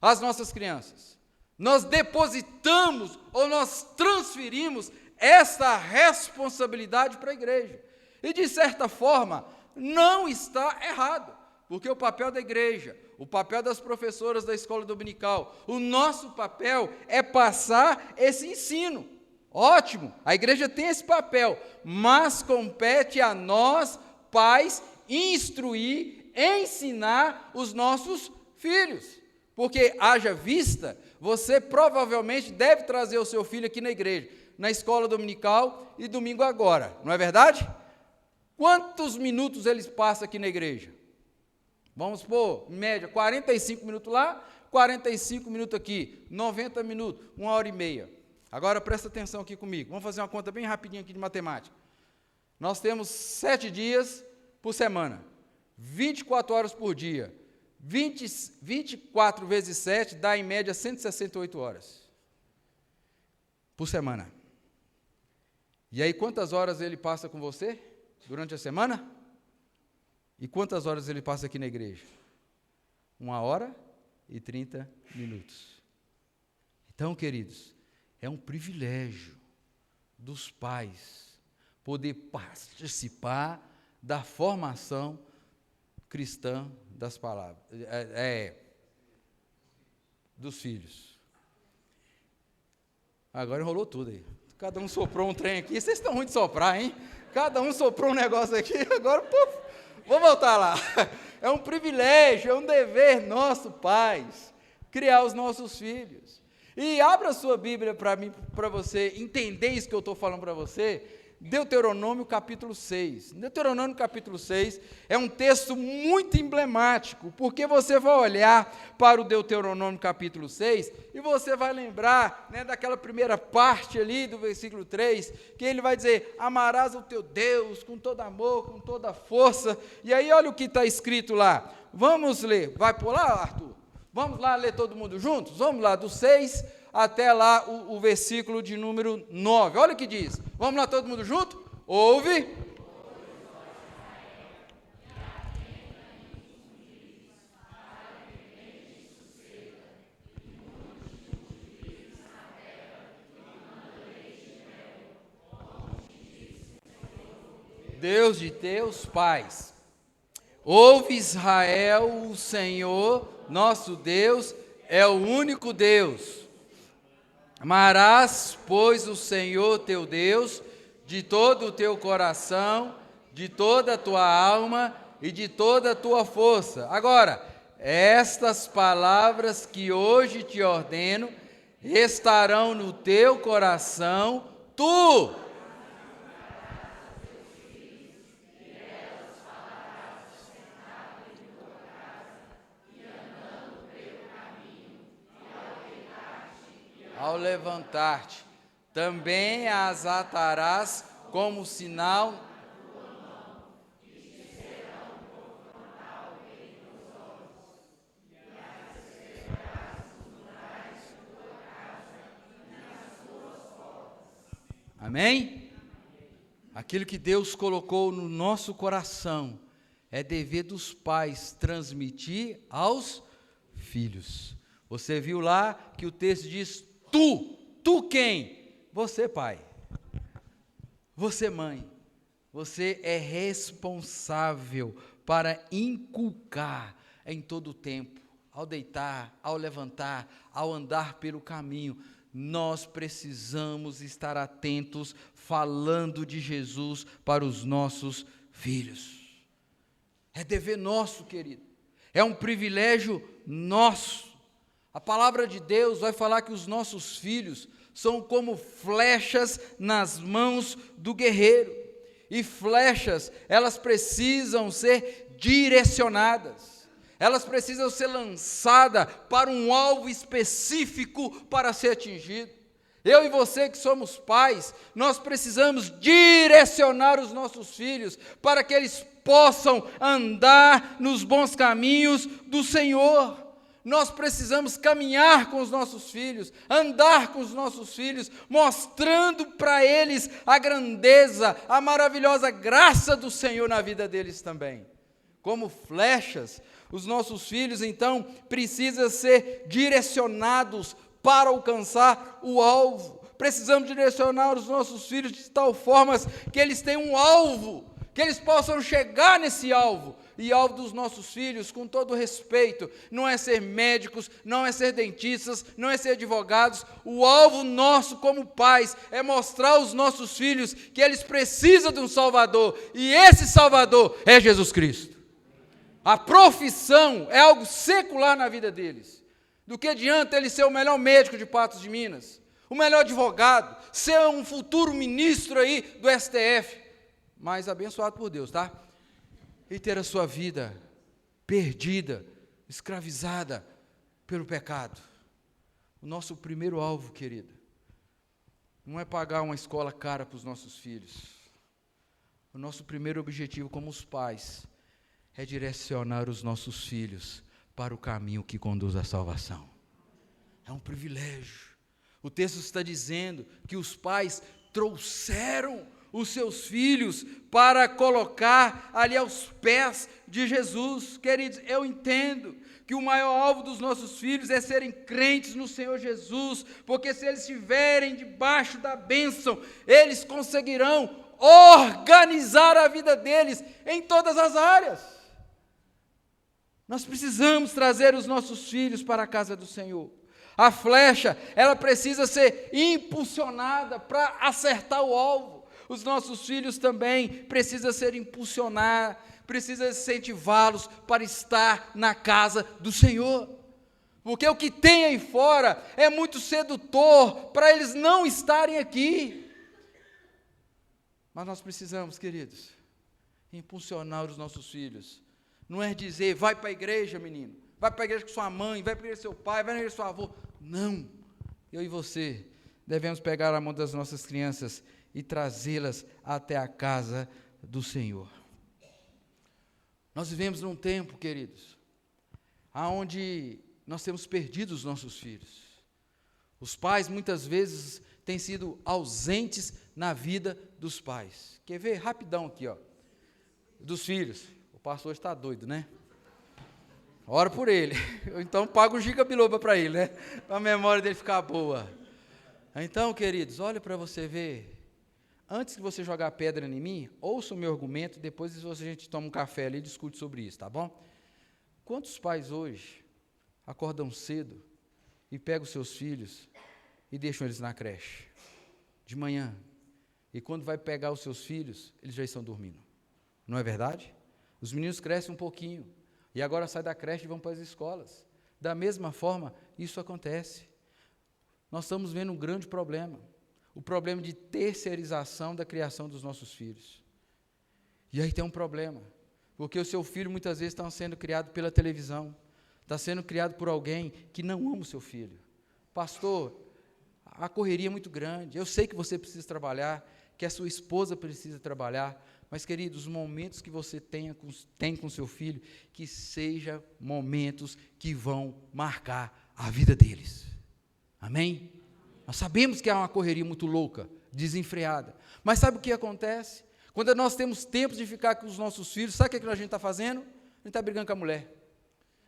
as nossas crianças. Nós depositamos ou nós transferimos essa responsabilidade para a igreja. E de certa forma, não está errado, porque o papel da igreja, o papel das professoras da escola dominical, o nosso papel é passar esse ensino. Ótimo, a igreja tem esse papel, mas compete a nós, pais, instruir, ensinar os nossos filhos. Porque, haja vista, você provavelmente deve trazer o seu filho aqui na igreja, na escola dominical e domingo agora, não é verdade? Quantos minutos eles passam aqui na igreja? Vamos supor, em média, 45 minutos lá, 45 minutos aqui, 90 minutos, 1h30. Agora presta atenção aqui comigo, vamos fazer uma conta bem rapidinha aqui de matemática. Nós temos 7 dias por semana, 24 horas por dia, 24 vezes 7 dá em média 168 horas por semana. E aí quantas horas ele passa com você durante a semana? E quantas horas ele passa aqui na igreja? 1h30. Então, queridos, é um privilégio dos pais poder participar da formação cristã das palavras, dos filhos. Agora enrolou tudo aí. Cada um soprou um trem aqui. Vocês estão ruins de soprar, hein? Cada um soprou um negócio aqui, agora, puf, vou voltar lá. É um privilégio, é um dever nosso, pais, criar os nossos filhos. E abra a sua Bíblia para mim, para você entender isso que eu estou falando para você. Deuteronômio capítulo 6. Deuteronômio capítulo 6 é um texto muito emblemático, porque você vai olhar para o Deuteronômio capítulo 6 e você vai lembrar, daquela primeira parte ali do versículo 3, que ele vai dizer, amarás o teu Deus com todo amor, com toda força. E aí olha o que está escrito lá. Vamos ler. Vai por lá, Arthur? Vamos lá ler todo mundo juntos? Vamos lá, do 6 até lá o versículo de número 9. Olha o que diz. Vamos lá todo mundo junto? Ouve. Deus de teus pais. Ouve, Israel, o Senhor, nosso Deus, é o único Deus. Amarás, pois, o Senhor teu Deus de todo o teu coração, de toda a tua alma e de toda a tua força. Agora, estas palavras que hoje te ordeno estarão no teu coração, tu ao levantar-te, também as atarás como sinal. Amém? Aquilo que Deus colocou no nosso coração é dever dos pais transmitir aos filhos. Você viu lá que o texto diz: tu quem? Você, pai. Você, mãe. Você é responsável para inculcar em todo o tempo, ao deitar, ao levantar, ao andar pelo caminho. Nós precisamos estar atentos, falando de Jesus para os nossos filhos. É dever nosso, querido. É um privilégio nosso. A palavra de Deus vai falar que os nossos filhos são como flechas nas mãos do guerreiro. E flechas, elas precisam ser direcionadas. Elas precisam ser lançadas para um alvo específico para ser atingido. Eu e você que somos pais, nós precisamos direcionar os nossos filhos para que eles possam andar nos bons caminhos do Senhor. Nós precisamos caminhar com os nossos filhos, andar com os nossos filhos, mostrando para eles a grandeza, a maravilhosa graça do Senhor na vida deles também. Como flechas, os nossos filhos, então, precisam ser direcionados para alcançar o alvo. Precisamos direcionar os nossos filhos de tal forma que eles tenham um alvo, que eles possam chegar nesse alvo. E alvo dos nossos filhos, com todo respeito, não é ser médicos, não é ser dentistas, não é ser advogados. O alvo nosso como pais é mostrar aos nossos filhos que eles precisam de um Salvador, e esse Salvador é Jesus Cristo. A profissão é algo secular na vida deles. Do que adianta ele ser o melhor médico de Patos de Minas, o melhor advogado, ser um futuro ministro aí do STF, mas abençoado por Deus, tá? E ter a sua vida perdida, escravizada pelo pecado. O nosso primeiro alvo, querida, não é pagar uma escola cara para os nossos filhos. O nosso primeiro objetivo como os pais é direcionar os nossos filhos para o caminho que conduz à salvação. É um privilégio. O texto está dizendo que os pais trouxeram os seus filhos para colocar ali aos pés de Jesus. Queridos, eu entendo que o maior alvo dos nossos filhos é serem crentes no Senhor Jesus, porque se eles estiverem debaixo da bênção, eles conseguirão organizar a vida deles em todas as áreas. Nós precisamos trazer os nossos filhos para a casa do Senhor. A flecha, ela precisa ser impulsionada para acertar o alvo. Os nossos filhos também precisam ser impulsionados, precisa incentivá-los para estar na casa do Senhor. Porque o que tem aí fora é muito sedutor para eles não estarem aqui. Mas nós precisamos, queridos, impulsionar os nossos filhos. Não é dizer, vai para a igreja, menino, vai para a igreja com sua mãe, vai para a igreja com seu pai, vai na igreja com seu avô. Não, eu e você devemos pegar a mão das nossas crianças e trazê-las até a casa do Senhor. Nós vivemos num tempo, queridos, onde nós temos perdido os nossos filhos. Os pais, muitas vezes, têm sido ausentes na vida dos pais. Quer ver? Rapidão aqui, ó. Dos filhos. O pastor está doido, né? Ora por ele. Eu, então, pago um gigabiloba para ele, né? Para a memória dele ficar boa. Então, queridos, olha para você ver antes de você jogar pedra em mim, ouça o meu argumento, depois a gente toma um café ali e discute sobre isso, tá bom? Quantos pais hoje acordam cedo e pegam os seus filhos e deixam eles na creche, de manhã, e quando vai pegar os seus filhos, eles já estão dormindo? Não é verdade? Os meninos crescem um pouquinho, e agora saem da creche e vão para as escolas. Da mesma forma, isso acontece. Nós estamos vendo um grande problema, o problema de terceirização da criação dos nossos filhos. E aí tem um problema, porque o seu filho muitas vezes está sendo criado pela televisão, está sendo criado por alguém que não ama o seu filho. Pastor, a correria é muito grande, eu sei que você precisa trabalhar, que a sua esposa precisa trabalhar, mas, queridos, os momentos que você tem com seu filho, que sejam momentos que vão marcar a vida deles. Amém? Nós sabemos que há uma correria muito louca, desenfreada, mas sabe o que acontece? Quando nós temos tempo de ficar com os nossos filhos, sabe o que a gente está fazendo? A gente está brigando com a mulher,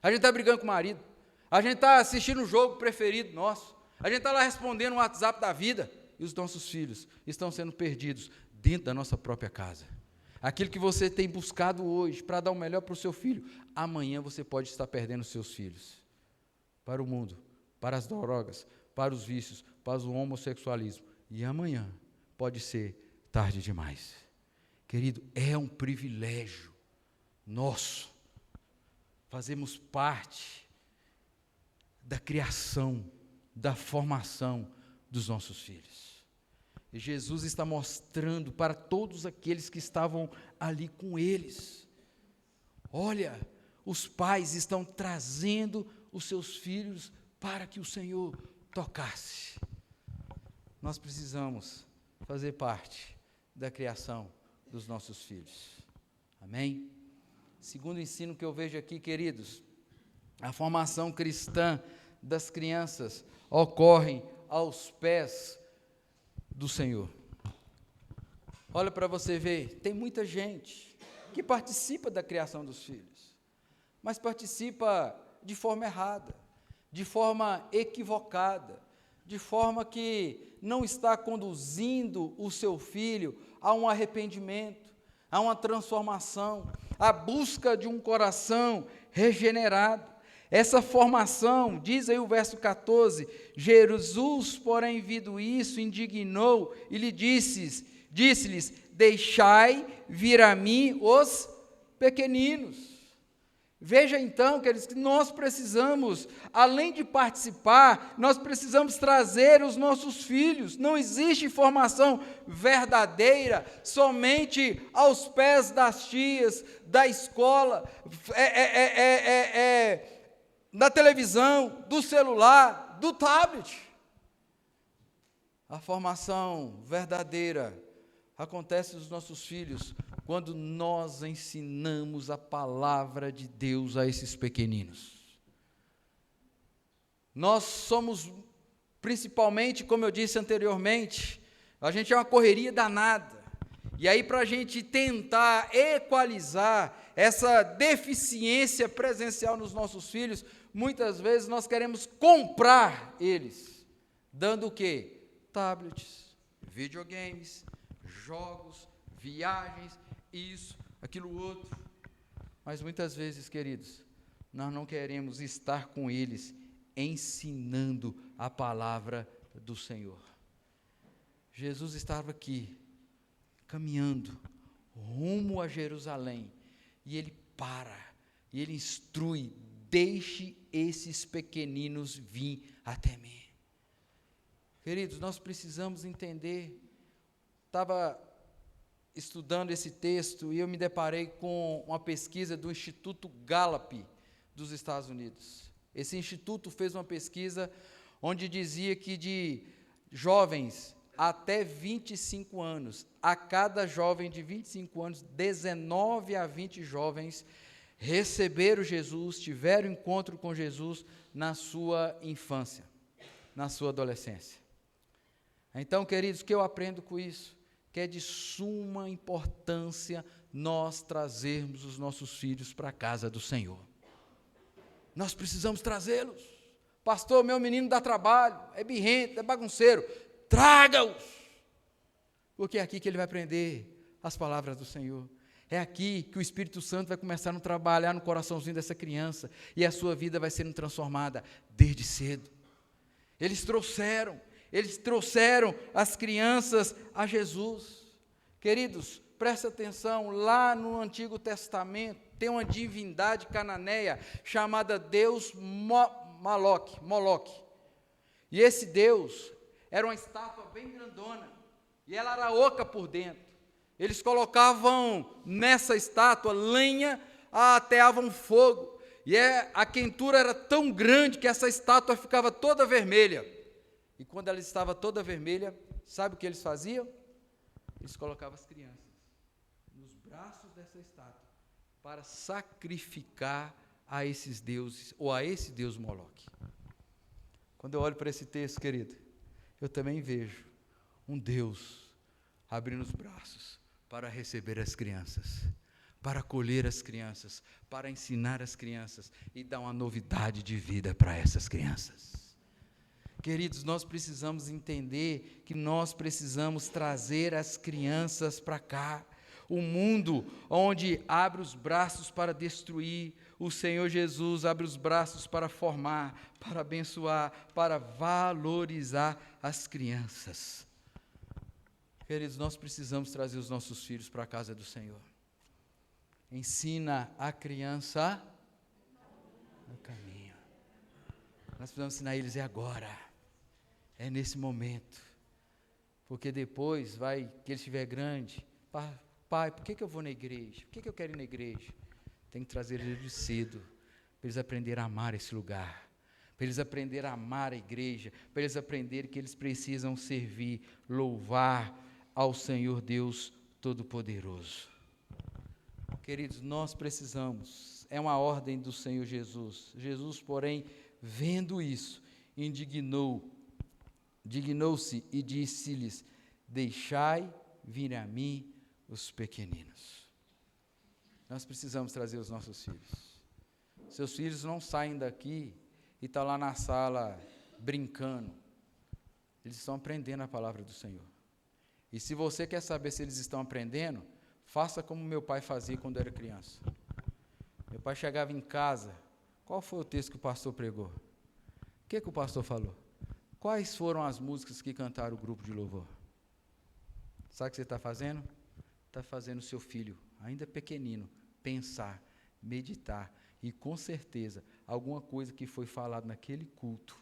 a gente está brigando com o marido, a gente está assistindo o jogo preferido nosso, a gente está lá respondendo o WhatsApp da vida, e os nossos filhos estão sendo perdidos dentro da nossa própria casa. Aquilo que você tem buscado hoje para dar o melhor para o seu filho, amanhã você pode estar perdendo os seus filhos para o mundo, para as drogas, para os vícios, para o homossexualismo. E amanhã pode ser tarde demais. Querido, é um privilégio nosso fazermos parte da criação, da formação dos nossos filhos. E Jesus está mostrando para todos aqueles que estavam ali com eles. Olha, os pais estão trazendo os seus filhos para que o Senhor tocasse. Nós precisamos fazer parte da criação dos nossos filhos. Amém? Segundo ensino que eu vejo aqui, queridos, a formação cristã das crianças ocorre aos pés do Senhor. Olha para você ver, tem muita gente que participa da criação dos filhos, mas participa de forma errada, de forma equivocada, de forma que não está conduzindo o seu filho a um arrependimento, a uma transformação, à busca de um coração regenerado. Essa formação, diz aí o verso 14, Jesus, porém, vindo isso, indignou e lhe disse-lhes, deixai vir a mim os pequeninos. Veja então, queridos, que nós precisamos, além de participar, nós precisamos trazer os nossos filhos. Não existe formação verdadeira somente aos pés das tias, da escola, da televisão, do celular, do tablet. A formação verdadeira acontece nos nossos filhos quando nós ensinamos a palavra de Deus a esses pequeninos. Nós somos, principalmente, como eu disse anteriormente, a gente é uma correria danada. E aí, para a gente tentar equalizar essa deficiência presencial nos nossos filhos, muitas vezes nós queremos comprar eles, dando o quê? Tablets, videogames, jogos, viagens, isso, aquilo outro. Mas muitas vezes, queridos, nós não queremos estar com eles ensinando a palavra do Senhor. Jesus estava aqui, caminhando rumo a Jerusalém, e ele para, e ele instrui, deixe esses pequeninos vir até mim. Queridos, nós precisamos entender, estava estudando esse texto e eu me deparei com uma pesquisa do Instituto Gallup dos Estados Unidos. Esse instituto fez uma pesquisa onde dizia que de jovens até 25 anos, a cada jovem de 25 anos, 19 a 20 jovens receberam Jesus, tiveram encontro com Jesus na sua infância, na sua adolescência. Então, queridos, o que eu aprendo com isso? Que é de suma importância nós trazermos os nossos filhos para a casa do Senhor. Nós precisamos trazê-los. Pastor, meu menino dá trabalho, é birrento, é bagunceiro. Traga-os. porque é aqui que ele vai aprender as palavras do Senhor. É aqui que o Espírito Santo vai começar a trabalhar no coraçãozinho dessa criança, e a sua vida vai sendo transformada desde cedo. Eles trouxeram as crianças a Jesus. Queridos, presta atenção, lá no Antigo Testamento, tem uma divindade cananeia chamada Deus Moloque. E esse Deus era uma estátua bem grandona, e ela era oca por dentro. Eles colocavam nessa estátua lenha, ateavam fogo, e a quentura era tão grande que essa estátua ficava toda vermelha. E quando ela estava toda vermelha, sabe o que eles faziam? Eles colocavam as crianças nos braços dessa estátua para sacrificar a esses deuses, ou a esse Deus Moloque. Quando eu olho para esse texto, querido, eu também vejo um Deus abrindo os braços para receber as crianças, para acolher as crianças, para ensinar as crianças e dar uma novidade de vida para essas crianças. Queridos, nós precisamos entender que nós precisamos trazer as crianças para cá. O mundo onde abre os braços para destruir, o Senhor Jesus abre os braços para formar, para abençoar, para valorizar as crianças. Queridos, nós precisamos trazer os nossos filhos para a casa do Senhor. Ensina a criança no caminho. Nós precisamos ensinar eles agora. É nesse momento. Porque depois que ele estiver grande, pai, por que eu vou na igreja? Por que eu quero ir na igreja? Tem que trazer eles de cedo, para eles aprenderem a amar esse lugar, para eles aprenderem a amar a igreja, para eles aprenderem que eles precisam servir, louvar ao Senhor Deus Todo-Poderoso. Queridos, nós precisamos, é uma ordem do Senhor Jesus. Jesus, porém, vendo isso, dignou-se e disse-lhes: deixai vir a mim os pequeninos. Nós precisamos trazer os nossos filhos. Seus filhos não saem daqui e estão lá na sala brincando. Eles estão aprendendo a palavra do Senhor. E se você quer saber se eles estão aprendendo, faça como meu pai fazia quando era criança. Meu pai chegava em casa, qual foi o texto que o pastor pregou? O que o pastor falou? Quais foram as músicas que cantaram o grupo de louvor? Sabe o que você está fazendo? Está fazendo o seu filho, ainda pequenino, pensar, meditar, e com certeza, alguma coisa que foi falada naquele culto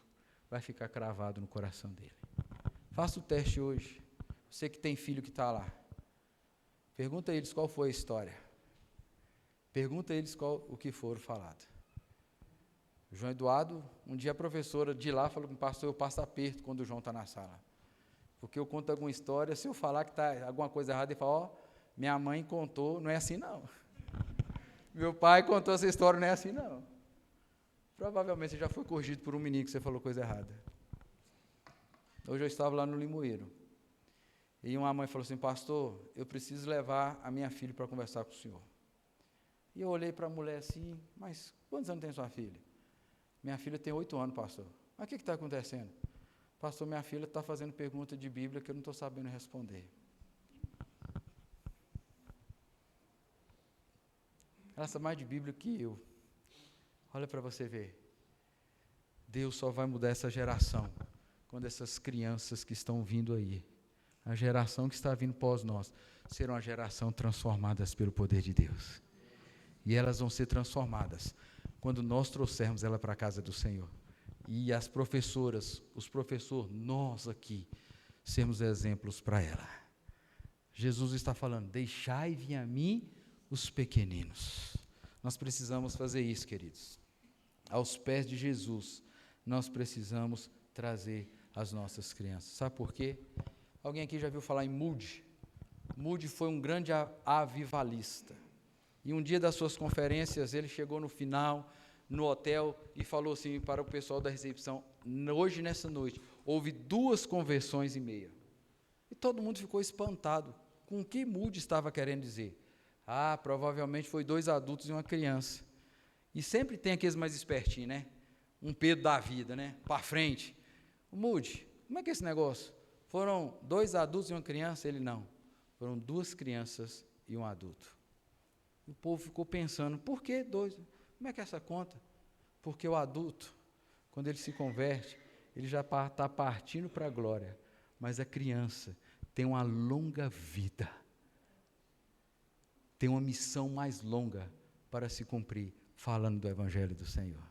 vai ficar cravado no coração dele. Faça o teste hoje. Você que tem filho que está lá, pergunta a eles qual foi a história. Pergunta a eles o que foram falado. O João Eduardo, um dia a professora de lá falou com o pastor: eu passo aperto quando o João está na sala. Porque eu conto alguma história, se eu falar que está alguma coisa errada, ele fala: minha mãe contou, não é assim não. Meu pai contou essa história, não é assim não. Provavelmente você já foi corrigido por um menino que você falou coisa errada. Hoje eu estava lá no Limoeiro. E uma mãe falou assim: pastor, eu preciso levar a minha filha para conversar com o senhor. E eu olhei para a mulher assim: mas quantos anos tem sua filha? Minha filha tem 8 anos, pastor. Mas o que está acontecendo? Pastor, minha filha está fazendo pergunta de Bíblia que eu não estou sabendo responder. Ela sabe mais de Bíblia que eu. Olha para você ver. Deus só vai mudar essa geração quando essas crianças que estão vindo aí, a geração que está vindo pós nós, serão uma geração transformadas pelo poder de Deus. E elas vão ser transformadas quando nós trouxermos ela para a casa do Senhor. E as professoras, os professores, nós aqui, sermos exemplos para ela. Jesus está falando: deixai vir a mim os pequeninos. Nós precisamos fazer isso, queridos. Aos pés de Jesus, nós precisamos trazer as nossas crianças. Sabe por quê? Alguém aqui já viu falar em Moody? Moody foi um grande avivalista. E um dia das suas conferências, ele chegou no final, no hotel, e falou assim para o pessoal da recepção: hoje, nessa noite, houve 2 conversões e meia. E todo mundo ficou espantado com o que Moody estava querendo dizer. Provavelmente foi 2 adultos e uma criança. E sempre tem aqueles mais espertinhos, né? Um Pedro da vida, né? Para frente. Moody, como é que é esse negócio? Foram 2 adultos e uma criança? Ele não. Foram 2 crianças e um adulto. O povo ficou pensando, por que 2? Como é que é essa conta? Porque o adulto, quando ele se converte, ele já está partindo para a glória. Mas a criança tem uma longa vida. Tem uma missão mais longa para se cumprir, falando do Evangelho do Senhor.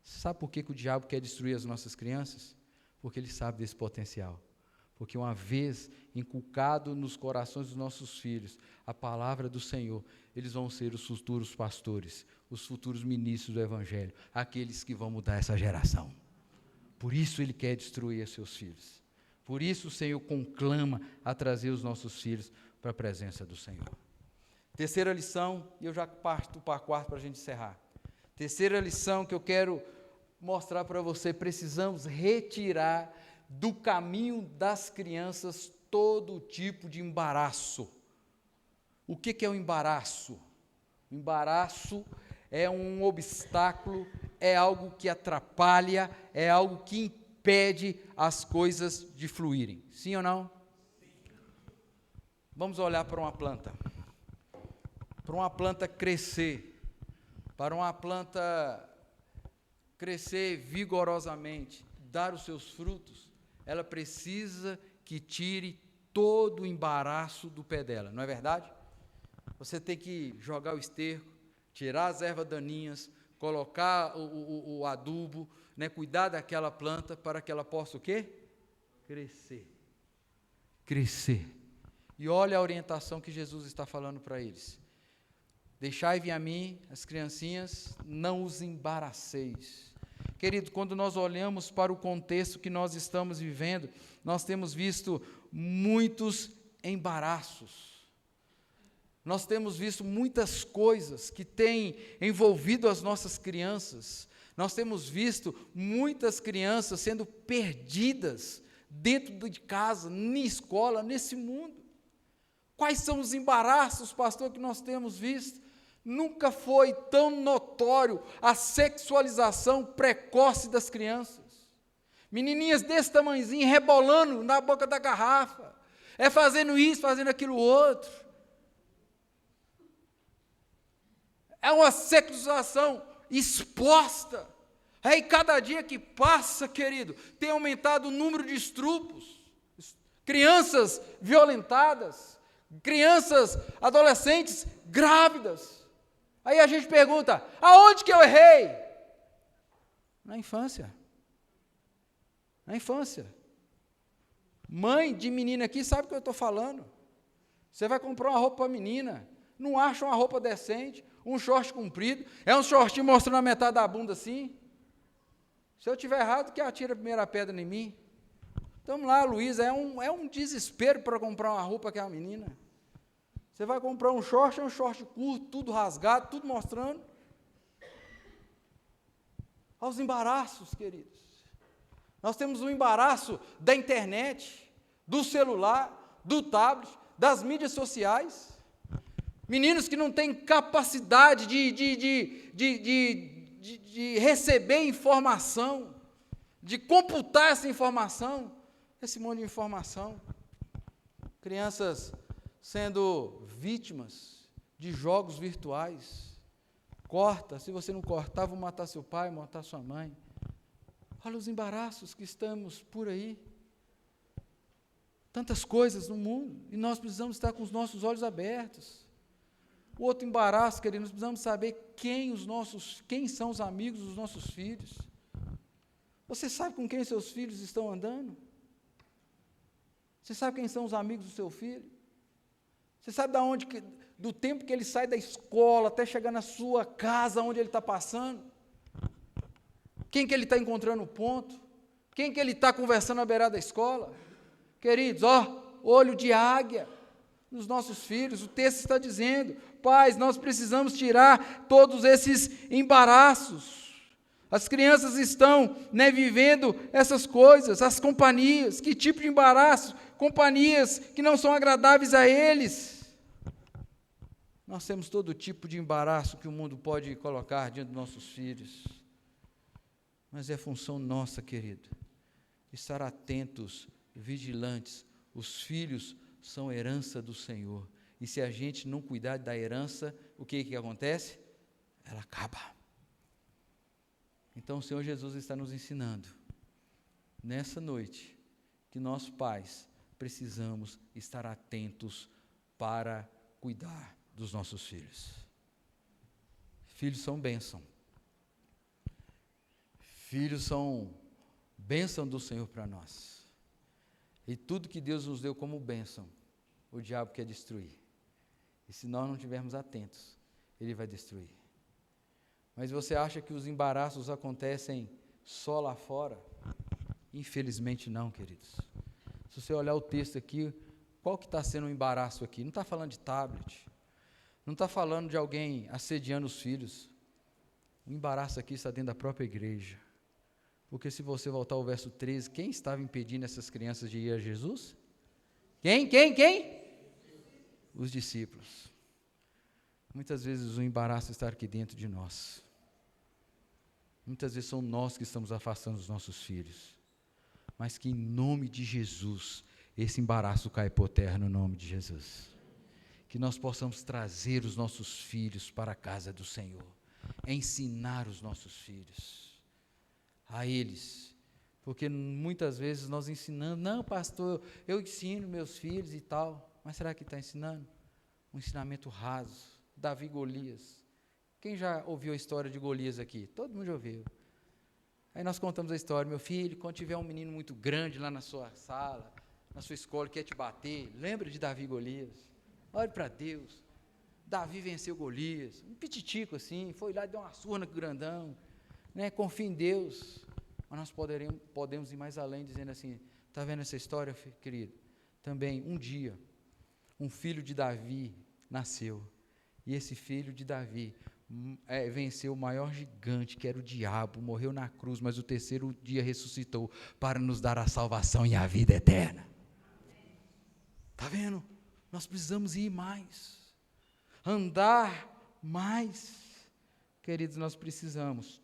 Sabe por que o diabo quer destruir as nossas crianças? Porque ele sabe desse potencial. Porque uma vez inculcado nos corações dos nossos filhos a palavra do Senhor, eles vão ser os futuros pastores, os futuros ministros do Evangelho, aqueles que vão mudar essa geração. Por isso ele quer destruir seus filhos. Por isso o Senhor conclama a trazer os nossos filhos para a presença do Senhor. Terceira lição, e eu já parto para a quarta para a gente encerrar. Terceira lição que eu quero mostrar para você: precisamos retirar do caminho das crianças todo tipo de embaraço. O que é o embaraço? O embaraço é um obstáculo, é algo que atrapalha, é algo que impede as coisas de fluírem. Sim ou não? Vamos olhar para uma planta. Para uma planta crescer, para uma planta crescer vigorosamente, dar os seus frutos, ela precisa que tire todo o embaraço do pé dela, não é verdade? Você tem que jogar o esterco, tirar as ervas daninhas, colocar o adubo, né, cuidar daquela planta para que ela possa o quê? Crescer. Crescer. E olha a orientação que Jesus está falando para eles. Deixai vir a mim, as criancinhas, não os embaraceis. Querido, quando nós olhamos para o contexto que nós estamos vivendo, nós temos visto muitos embaraços. Nós temos visto muitas coisas que têm envolvido as nossas crianças. Nós temos visto muitas crianças sendo perdidas dentro de casa, na escola, nesse mundo. Quais são os embaraços, pastor, que nós temos visto? Nunca foi tão notório a sexualização precoce das crianças. Menininhas desse tamanhozinho, rebolando na boca da garrafa. É fazendo isso, fazendo aquilo outro. É uma sexualização exposta. Aí cada dia que passa, querido, tem aumentado o número de estupros. Crianças violentadas. Crianças, adolescentes grávidas. Aí a gente pergunta, aonde que eu errei? Na infância. Na infância. Mãe de menina aqui sabe o que eu estou falando. Você vai comprar uma roupa para a menina, não acha uma roupa decente, um short comprido, é um shortinho mostrando a metade da bunda assim. Se eu estiver errado, que atira a primeira pedra em mim. Vamos lá, Luísa, é um desespero para comprar uma roupa que é a menina. Você vai comprar um short, é um short curto, tudo rasgado, tudo mostrando. Aos embaraços, queridos. Nós temos o embaraço da internet, do celular, do tablet, das mídias sociais. Meninos que não têm capacidade de receber informação, de computar essa informação, esse monte de informação. Crianças sendo vítimas de jogos virtuais. Corta, se você não cortar, vou matar seu pai, matar sua mãe. Olha os embaraços que estamos por aí. Tantas coisas no mundo, e nós precisamos estar com os nossos olhos abertos. O outro embaraço, querido, nós precisamos saber quem são os amigos dos nossos filhos. Você sabe com quem seus filhos estão andando? Você sabe quem são os amigos do seu filho? Você sabe do tempo que ele sai da escola até chegar na sua casa, onde ele está passando? Quem que ele está encontrando no ponto? Quem que ele está conversando à beirada da escola? Queridos, olho de águia nos nossos filhos. O texto está dizendo, pais, nós precisamos tirar todos esses embaraços. As crianças estão vivendo essas coisas, as companhias. Que tipo de embaraço? Companhias que não são agradáveis a eles. Nós temos todo tipo de embaraço que o mundo pode colocar diante dos nossos filhos. Mas é função nossa, querido, estar atentos vigilantes. Os filhos são herança do Senhor. E se a gente não cuidar da herança, o que acontece? Ela acaba. Então o Senhor Jesus está nos ensinando, nessa noite, que nós pais precisamos estar atentos para cuidar dos nossos filhos. Filhos são bênção. Filhos são bênção do Senhor para nós. E tudo que Deus nos deu como bênção, o diabo quer destruir. E se nós não estivermos atentos, ele vai destruir. Mas você acha que os embaraços acontecem só lá fora? Infelizmente não, queridos. Se você olhar o texto aqui, qual que está sendo o embaraço aqui? Não está falando de tablet, não está falando de alguém assediando os filhos. O embaraço aqui está dentro da própria igreja. Porque se você voltar ao verso 13, quem estava impedindo essas crianças de ir a Jesus? Quem? Os discípulos. Muitas vezes o embaraço está aqui dentro de nós. Muitas vezes são nós que estamos afastando os nossos filhos. Mas que em nome de Jesus, esse embaraço cai por terra no nome de Jesus. Que nós possamos trazer os nossos filhos para a casa do Senhor. Ensinar os nossos filhos a eles. Porque muitas vezes nós ensinamos, não pastor, eu ensino meus filhos e tal. Mas será que está ensinando? Um ensinamento raso. Davi e Golias. Quem já ouviu a história de Golias aqui? Todo mundo já ouviu. Aí nós contamos a história, meu filho, quando tiver um menino muito grande lá na sua sala, na sua escola, que quer te bater, lembra de Davi e Golias. Olhe para Deus. Davi venceu Golias, um pititico assim, foi lá e deu uma surra no grandão, né? Confia em Deus. Mas nós podemos ir mais além, dizendo assim, está vendo essa história, querido? Também, um dia, um filho de Davi nasceu, e esse filho de Davi venceu o maior gigante, que era o diabo, morreu na cruz, mas o terceiro dia ressuscitou, para nos dar a salvação e a vida eterna. Está vendo? Nós precisamos ir mais, andar mais. Queridos, nós precisamos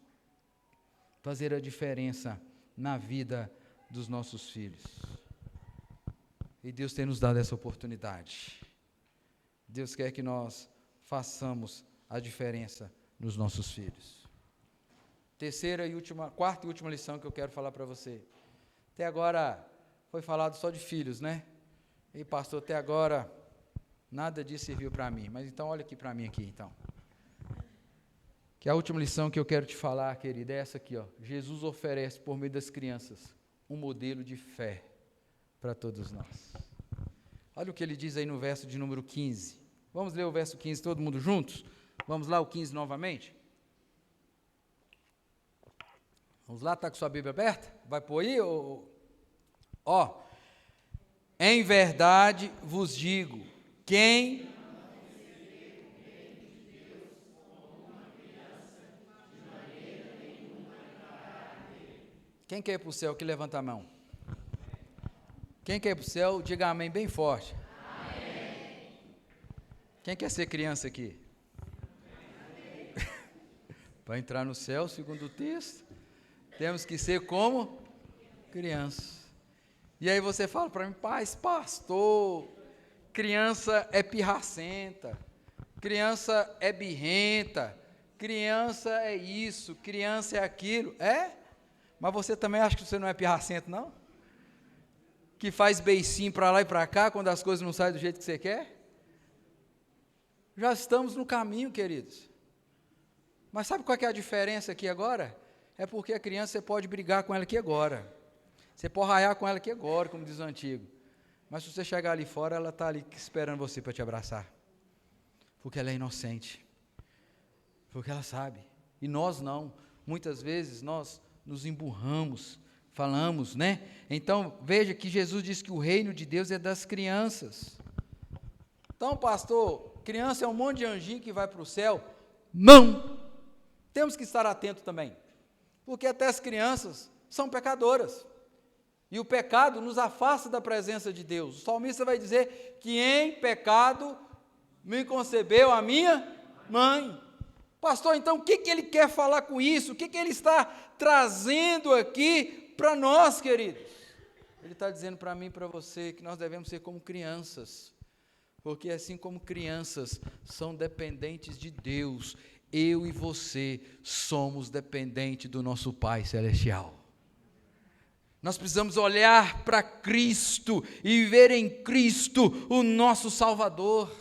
fazer a diferença na vida dos nossos filhos. E Deus tem nos dado essa oportunidade. Deus quer que nós façamos a diferença nos nossos filhos. Quarta e última lição que eu quero falar para você. Até agora foi falado só de filhos, né? E pastor, até agora nada disso serviu para mim. Mas então olha aqui para mim aqui, então. Que a última lição que eu quero te falar, querida, é essa aqui, ó. Jesus oferece por meio das crianças um modelo de fé para todos nós. Olha o que ele diz aí no verso de número 15. Vamos ler o verso 15 todo mundo juntos? Vamos lá, o 15 novamente? Vamos lá, está com sua Bíblia aberta? Vai pôr aí? Ó, em verdade vos digo, quem quer ir para o céu, que levanta a mão. Quem quer ir para o céu, diga amém bem forte. Amém. Quem quer ser criança aqui? Para entrar no céu, segundo o texto, temos que ser como criança. E aí você fala para mim, pastor, criança é pirracenta, criança é birrenta, criança é isso, criança é aquilo. É? Mas você também acha que você não é pirracento, não? Que faz beicinho para lá e para cá, quando as coisas não saem do jeito que você quer? Já estamos no caminho, queridos. Mas sabe qual que é a diferença aqui agora? É porque a criança você pode brigar com ela aqui agora. Você pode raiar com ela aqui agora, como diz o antigo. Mas se você chegar ali fora, ela está ali esperando você para te abraçar. Porque ela é inocente. Porque ela sabe. E nós não. Muitas vezes nós nos emburramos, falamos, né? Então, veja que Jesus diz que o reino de Deus é das crianças. Então, pastor, criança é um monte de anjinho que vai para o céu? Não! Temos que estar atentos também, porque até as crianças são pecadoras, e o pecado nos afasta da presença de Deus. O salmista vai dizer que em pecado me concebeu a minha mãe. Pastor, então o que ele quer falar com isso? O que ele está trazendo aqui para nós, queridos? Ele está dizendo para mim e para você que nós devemos ser como crianças, porque assim como crianças são dependentes de Deus, eu e você somos dependentes do nosso Pai Celestial. Nós precisamos olhar para Cristo e ver em Cristo o nosso Salvador.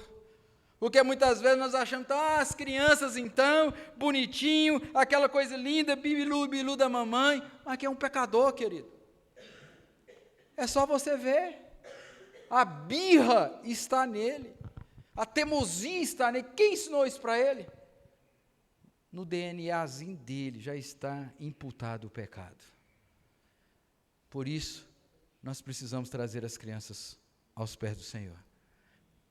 Porque muitas vezes nós achamos, as crianças então, bonitinho, aquela coisa linda, bilu, bilu da mamãe, mas que é um pecador, querido. É só você ver. A birra está nele, a teimosia está nele. Quem ensinou isso para ele? No DNAzinho dele já está imputado o pecado. Por isso, nós precisamos trazer as crianças aos pés do Senhor.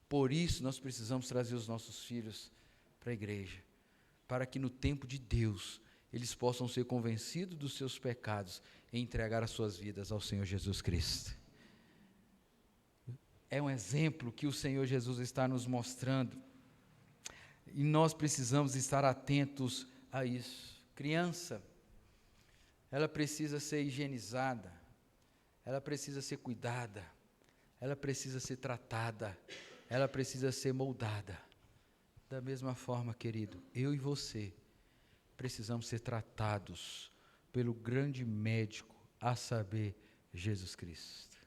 Por isso, nós precisamos trazer os nossos filhos para a igreja, para que no tempo de Deus, eles possam ser convencidos dos seus pecados e entregar as suas vidas ao Senhor Jesus Cristo. É um exemplo que o Senhor Jesus está nos mostrando, e nós precisamos estar atentos a isso. Criança, ela precisa ser higienizada, ela precisa ser cuidada, ela precisa ser tratada, ela precisa ser moldada. Da mesma forma, querido, eu e você precisamos ser tratados pelo grande médico, a saber, Jesus Cristo.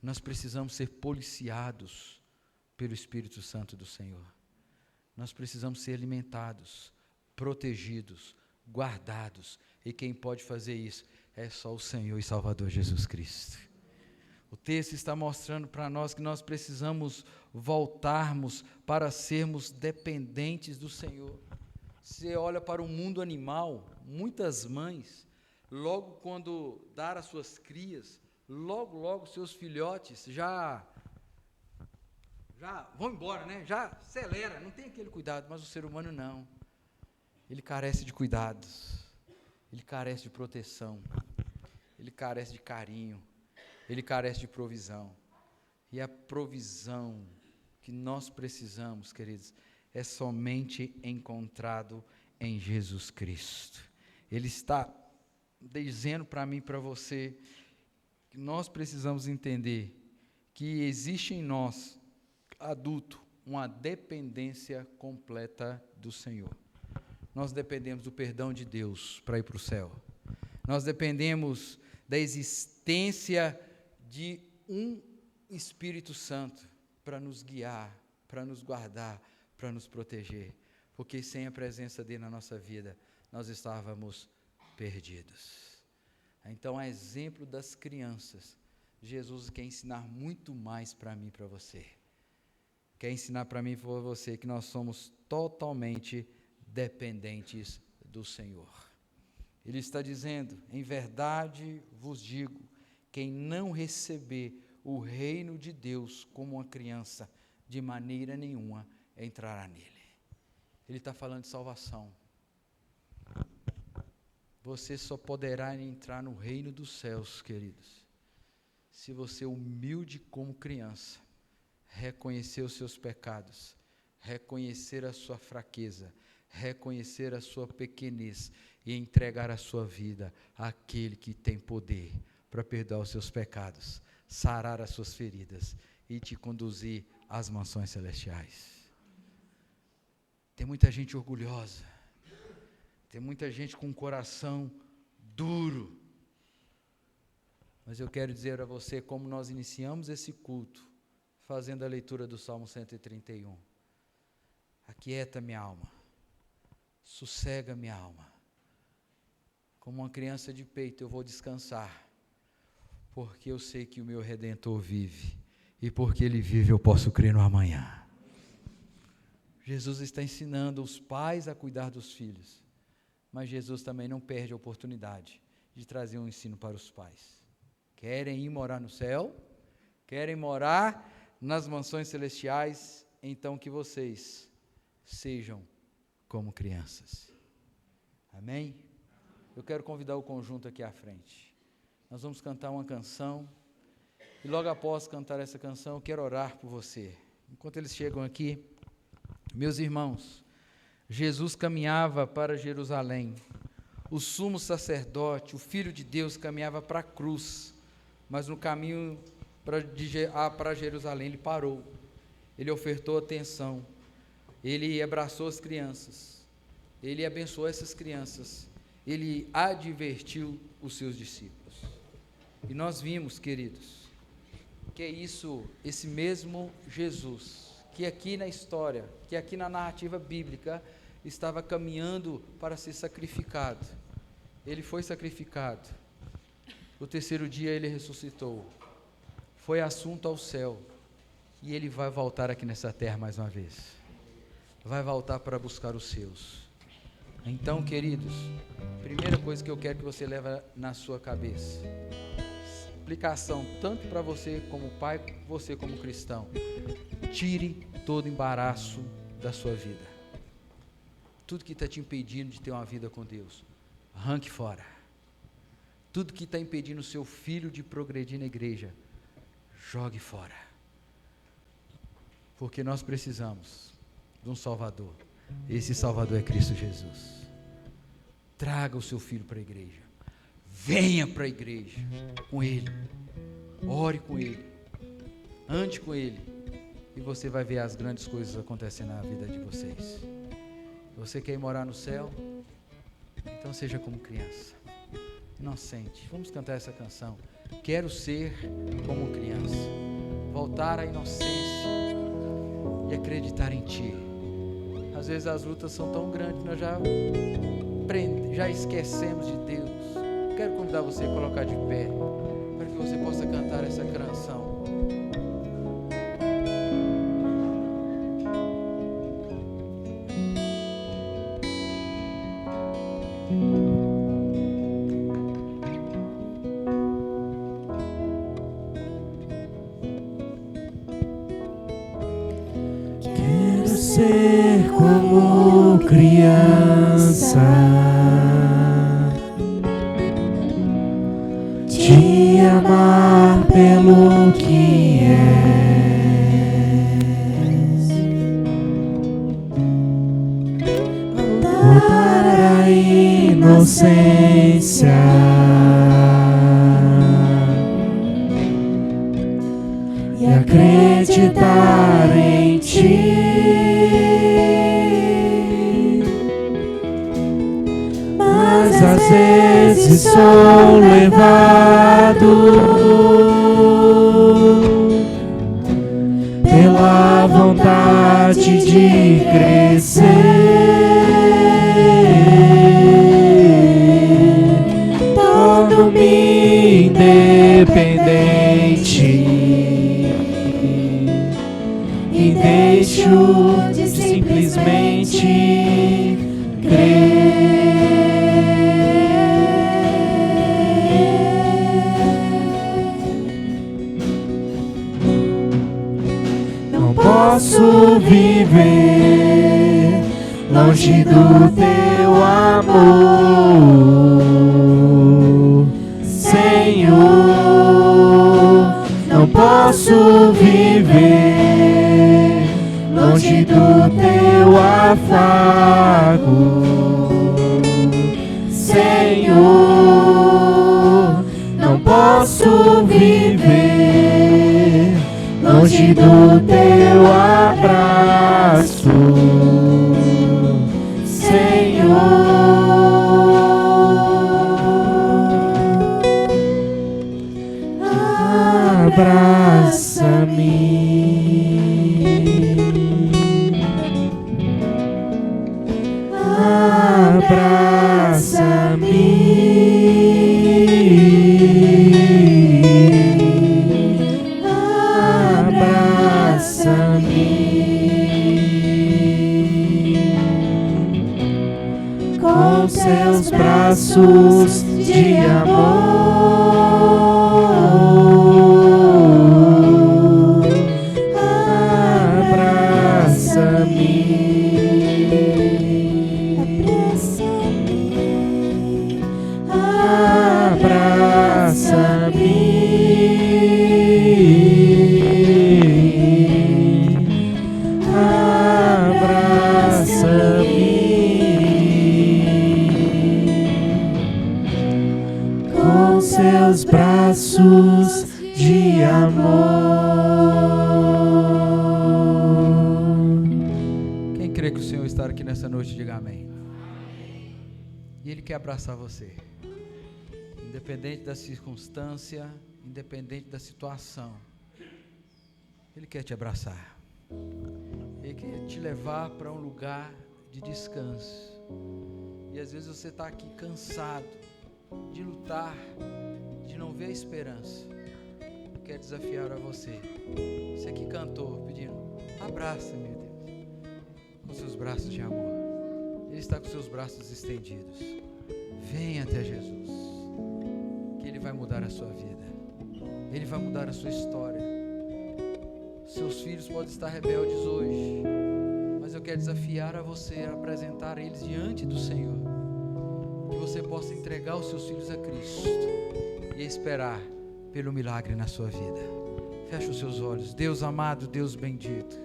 Nós precisamos ser policiados pelo Espírito Santo do Senhor. Nós precisamos ser alimentados, protegidos, guardados. E quem pode fazer isso é só o Senhor e Salvador Jesus Cristo. O texto está mostrando para nós que nós precisamos voltarmos para sermos dependentes do Senhor. Você olha para o mundo animal, muitas mães, logo quando dar as suas crias, logo seus filhotes já vão embora, né? Já acelera, não tem aquele cuidado, mas o ser humano não. Ele carece de cuidados, ele carece de proteção, ele carece de carinho, ele carece de provisão. E a provisão que nós precisamos, queridos, é somente encontrado em Jesus Cristo. Ele está dizendo para mim e para você que nós precisamos entender que existe em nós, adulto, uma dependência completa do Senhor. Nós dependemos do perdão de Deus para ir para o céu. Nós dependemos da existência de um Espírito Santo para nos guiar, para nos guardar, para nos proteger. Porque sem a presença dele na nossa vida, nós estávamos perdidos. Então, a exemplo das crianças, Jesus quer ensinar muito mais para mim e para você. Quer ensinar para mim e para você que nós somos totalmente dependentes do Senhor. Ele está dizendo, em verdade vos digo, quem não receber o reino de Deus como uma criança, de maneira nenhuma entrará nele. Ele está falando de salvação. Você só poderá entrar no reino dos céus, queridos, se você, humilde como criança, reconhecer os seus pecados, reconhecer a sua fraqueza, reconhecer a sua pequenez e entregar a sua vida àquele que tem poder para perdoar os seus pecados, sarar as suas feridas e te conduzir às mansões celestiais. Tem muita gente orgulhosa, tem muita gente com um coração duro, mas eu quero dizer a você como nós iniciamos esse culto, fazendo a leitura do Salmo 131. Aquieta minha alma, sossega minha alma. Como uma criança de peito eu vou descansar, porque eu sei que o meu Redentor vive, e porque Ele vive eu posso crer no amanhã. Jesus está ensinando os pais a cuidar dos filhos, mas Jesus também não perde a oportunidade de trazer um ensino para os pais. Querem ir morar no céu? Querem morar nas mansões celestiais? Então que vocês sejam como crianças. Amém? Eu quero convidar o conjunto aqui à frente. Nós vamos cantar uma canção, e logo após cantar essa canção, eu quero orar por você. Enquanto eles chegam aqui, meus irmãos, Jesus caminhava para Jerusalém. O sumo sacerdote, o Filho de Deus, caminhava para a cruz, mas no caminho para Jerusalém ele parou, ele ofertou atenção, ele abraçou as crianças, ele abençoou essas crianças, ele advertiu os seus discípulos. E nós vimos, queridos, que é isso, esse mesmo Jesus, que aqui na história, que aqui na narrativa bíblica, estava caminhando para ser sacrificado. Ele foi sacrificado. No terceiro dia ele ressuscitou, foi assunto ao céu, e ele vai voltar aqui nessa terra mais uma vez. Vai voltar para buscar os seus. Então, queridos, primeira coisa que eu quero que você leve na sua cabeça, explicação tanto para você como pai, você como cristão: tire todo embaraço da sua vida. Tudo que está te impedindo de ter uma vida com Deus, arranque fora. Tudo que está impedindo o seu filho de progredir na igreja, jogue fora. Porque nós precisamos de um Salvador. Esse Salvador é Cristo Jesus. Traga o seu filho para a igreja. Venha para a igreja com ele. Ore com ele. Ande com ele. E você vai ver as grandes coisas acontecendo na vida de vocês. Você quer ir morar no céu? Então seja como criança, inocente. Vamos cantar essa canção. Quero ser como criança. Voltar à inocência e acreditar em Ti. Às vezes as lutas são tão grandes que nós já esquecemos de Deus. Quero convidar você a colocar de pé, para que você possa cantar essa canção. Quero ser como criança, te amar pelo que és, voltar à inocência e acreditar em Ti. Mas às vezes sou levado pela vontade de crescer, torno-me independente e deixo de simplesmente crer. Não posso viver longe do Teu amor, Senhor. Não posso viver longe do Teu afago, Senhor. Não posso viver longe do Teu abraço, Senhor. Abraça-me, abraça-me com Seus braços de amor. Seus laços de amor. Quem crê que o Senhor está aqui nessa noite, diga amém. E Ele quer abraçar você, independente da circunstância, independente da situação. Ele quer te abraçar. Ele quer te levar para um lugar de descanso. E às vezes você está aqui cansado de lutar, de não ver a esperança. Eu quero desafiar a você. Você que cantou pedindo, abraça, meu Deus, com seus braços de amor. Ele está com seus braços estendidos. Venha até Jesus, que Ele vai mudar a sua vida. Ele vai mudar a sua história. Seus filhos podem estar rebeldes hoje, mas eu quero desafiar a você a apresentar eles diante do Senhor, que você possa entregar os seus filhos a Cristo e esperar pelo milagre na sua vida. Feche os seus olhos. Deus amado, Deus bendito,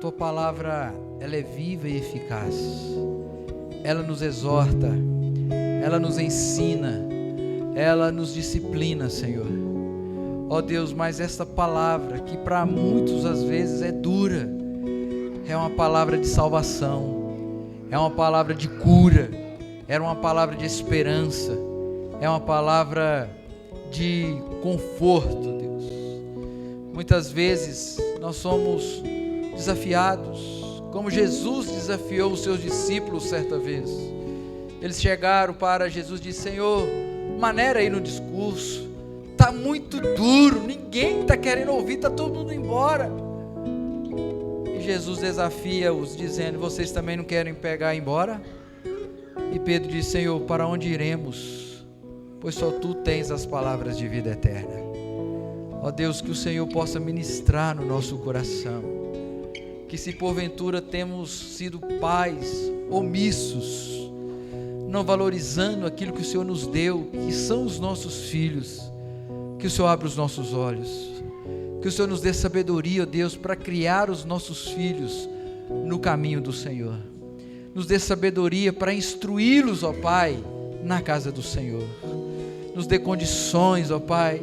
Tua palavra, ela é viva e eficaz. Ela nos exorta, ela nos ensina, ela nos disciplina, Senhor. Ó Deus, mas esta palavra, que para muitos às vezes é dura, é uma palavra de salvação, é uma palavra de cura, é uma palavra de esperança, é uma palavra de conforto, Deus. Muitas vezes nós somos desafiados, como Jesus desafiou os seus discípulos certa vez. Eles chegaram para Jesus e disseram: Senhor, maneira aí no discurso, está muito duro, ninguém está querendo ouvir, está todo mundo embora. E Jesus desafia-os, dizendo: vocês também não querem pegar e ir embora? E Pedro disse: Senhor, para onde iremos? Pois só Tu tens as palavras de vida eterna. Ó Deus, que o Senhor possa ministrar no nosso coração, que se porventura temos sido pais omissos, não valorizando aquilo que o Senhor nos deu, que são os nossos filhos, que o Senhor abra os nossos olhos, que o Senhor nos dê sabedoria, ó Deus, para criar os nossos filhos no caminho do Senhor. Nos dê sabedoria para instruí-los, ó Pai, na casa do Senhor. Nos dê condições, ó Pai,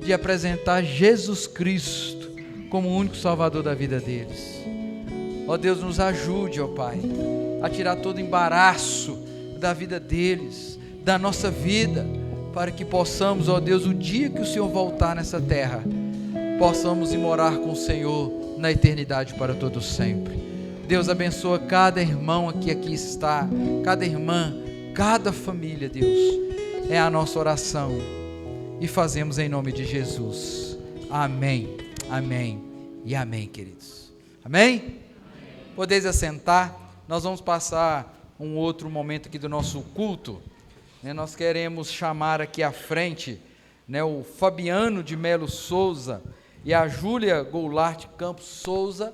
de apresentar Jesus Cristo como o único Salvador da vida deles. Ó Deus, nos ajude, ó Pai, a tirar todo embaraço da vida deles, da nossa vida, para que possamos, ó Deus, o dia que o Senhor voltar nessa terra, possamos ir morar com o Senhor na eternidade para todo sempre. Deus, abençoa cada irmão que aqui está, cada irmã, cada família, Deus. É a nossa oração e fazemos em nome de Jesus. Amém, amém e amém, queridos. Amém? Podeis assentar. Nós vamos passar um outro momento aqui do nosso culto. Nós queremos chamar aqui à frente, o Fabiano de Melo Souza e a Júlia Goulart Campos Souza.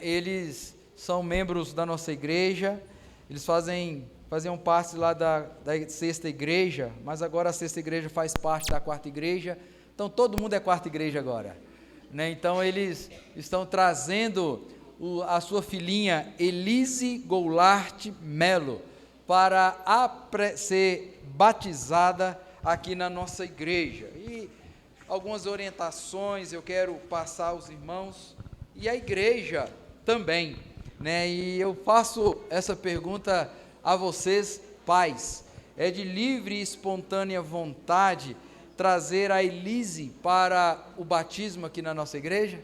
Eles são membros da nossa igreja, eles faziam parte lá da sexta igreja, mas agora a sexta igreja faz parte da quarta igreja, então todo mundo é quarta igreja agora, Então eles estão trazendo a sua filhinha Elise Goulart Melo para ser batizada aqui na nossa igreja. E algumas orientações eu quero passar aos irmãos e à igreja também, E eu faço essa pergunta a vocês, pais: é de livre e espontânea vontade trazer a Elise para o batismo aqui na nossa igreja?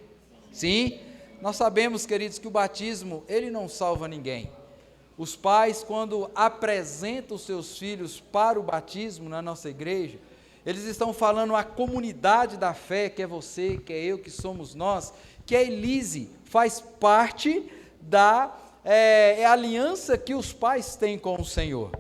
Sim? Nós sabemos, queridos, que o batismo, ele não salva ninguém. Os pais, quando apresentam os seus filhos para o batismo na nossa igreja, eles estão falando à comunidade da fé, que é você, que é eu, que somos nós, que a Elise faz parte da aliança que os pais têm com o Senhor.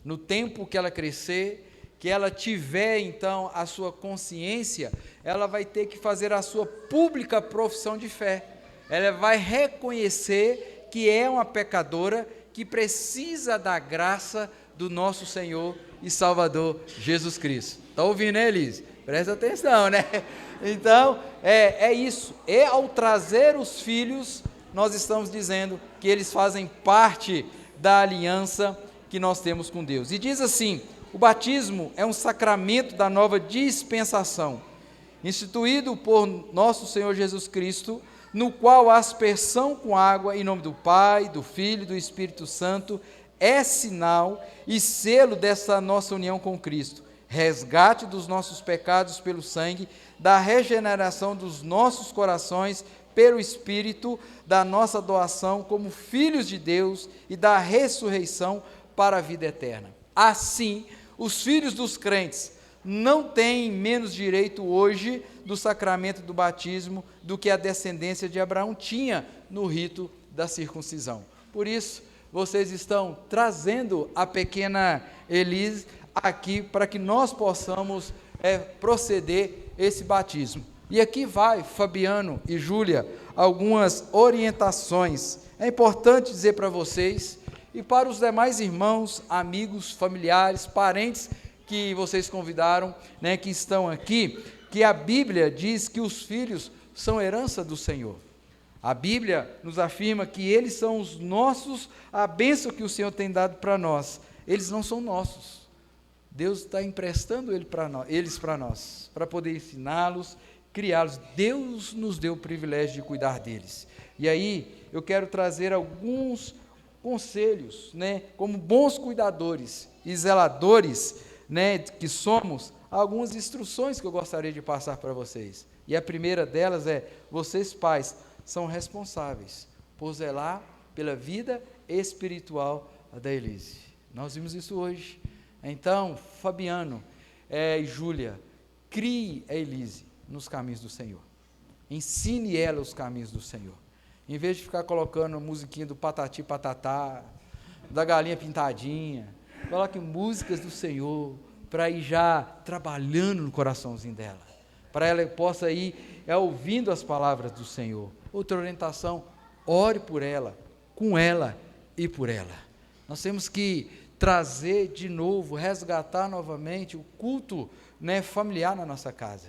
No tempo que ela crescer, que ela tiver então a sua consciência, ela vai ter que fazer a sua pública profissão de fé. Ela vai reconhecer que é uma pecadora, que precisa da graça do nosso Senhor e Salvador Jesus Cristo. Está ouvindo, né, Elise? Presta atenção, Então, é isso. E ao trazer os filhos, nós estamos dizendo que eles fazem parte da aliança que nós temos com Deus. E diz assim, O batismo é um sacramento da nova dispensação, instituído por nosso Senhor Jesus Cristo, no qual a aspersão com água em nome do Pai, do Filho e do Espírito Santo é sinal e selo dessa nossa união com Cristo, resgate dos nossos pecados pelo sangue, da regeneração dos nossos corações pelo Espírito, da nossa doação como filhos de Deus e da ressurreição para a vida eterna. Assim, os filhos dos crentes não têm menos direito hoje do sacramento do batismo do que a descendência de Abraão tinha no rito da circuncisão. Por isso, vocês estão trazendo a pequena Elise aqui para que nós possamos proceder esse batismo. E aqui vai, Fabiano e Júlia, algumas orientações. É importante dizer para vocês e para os demais irmãos, amigos, familiares, parentes que vocês convidaram, né, que estão aqui, que a Bíblia diz que os filhos são herança do Senhor. A Bíblia nos afirma que eles são os nossos, a bênção que o Senhor tem dado para nós. Eles não são nossos. Deus está emprestando eles para nós, para poder ensiná-los, criá-los. Deus nos deu o privilégio de cuidar deles. E aí, eu quero trazer alguns conselhos, né, como bons cuidadores e zeladores, né, que somos, algumas instruções que eu gostaria de passar para vocês. E a primeira delas é: vocês pais são responsáveis por zelar pela vida espiritual da Elise. Nós vimos isso hoje. Então, Fabiano e Júlia, crie a Elise nos caminhos do Senhor. Ensine ela os caminhos do Senhor. Em vez de ficar colocando a musiquinha do Patati Patatá, da galinha pintadinha, coloque músicas do Senhor para ir já trabalhando no coraçãozinho dela, para ela possa ir ouvindo as palavras do Senhor. Outra orientação: ore por ela, com ela e por ela. Nós temos que trazer de novo, resgatar novamente o culto, né, familiar na nossa casa.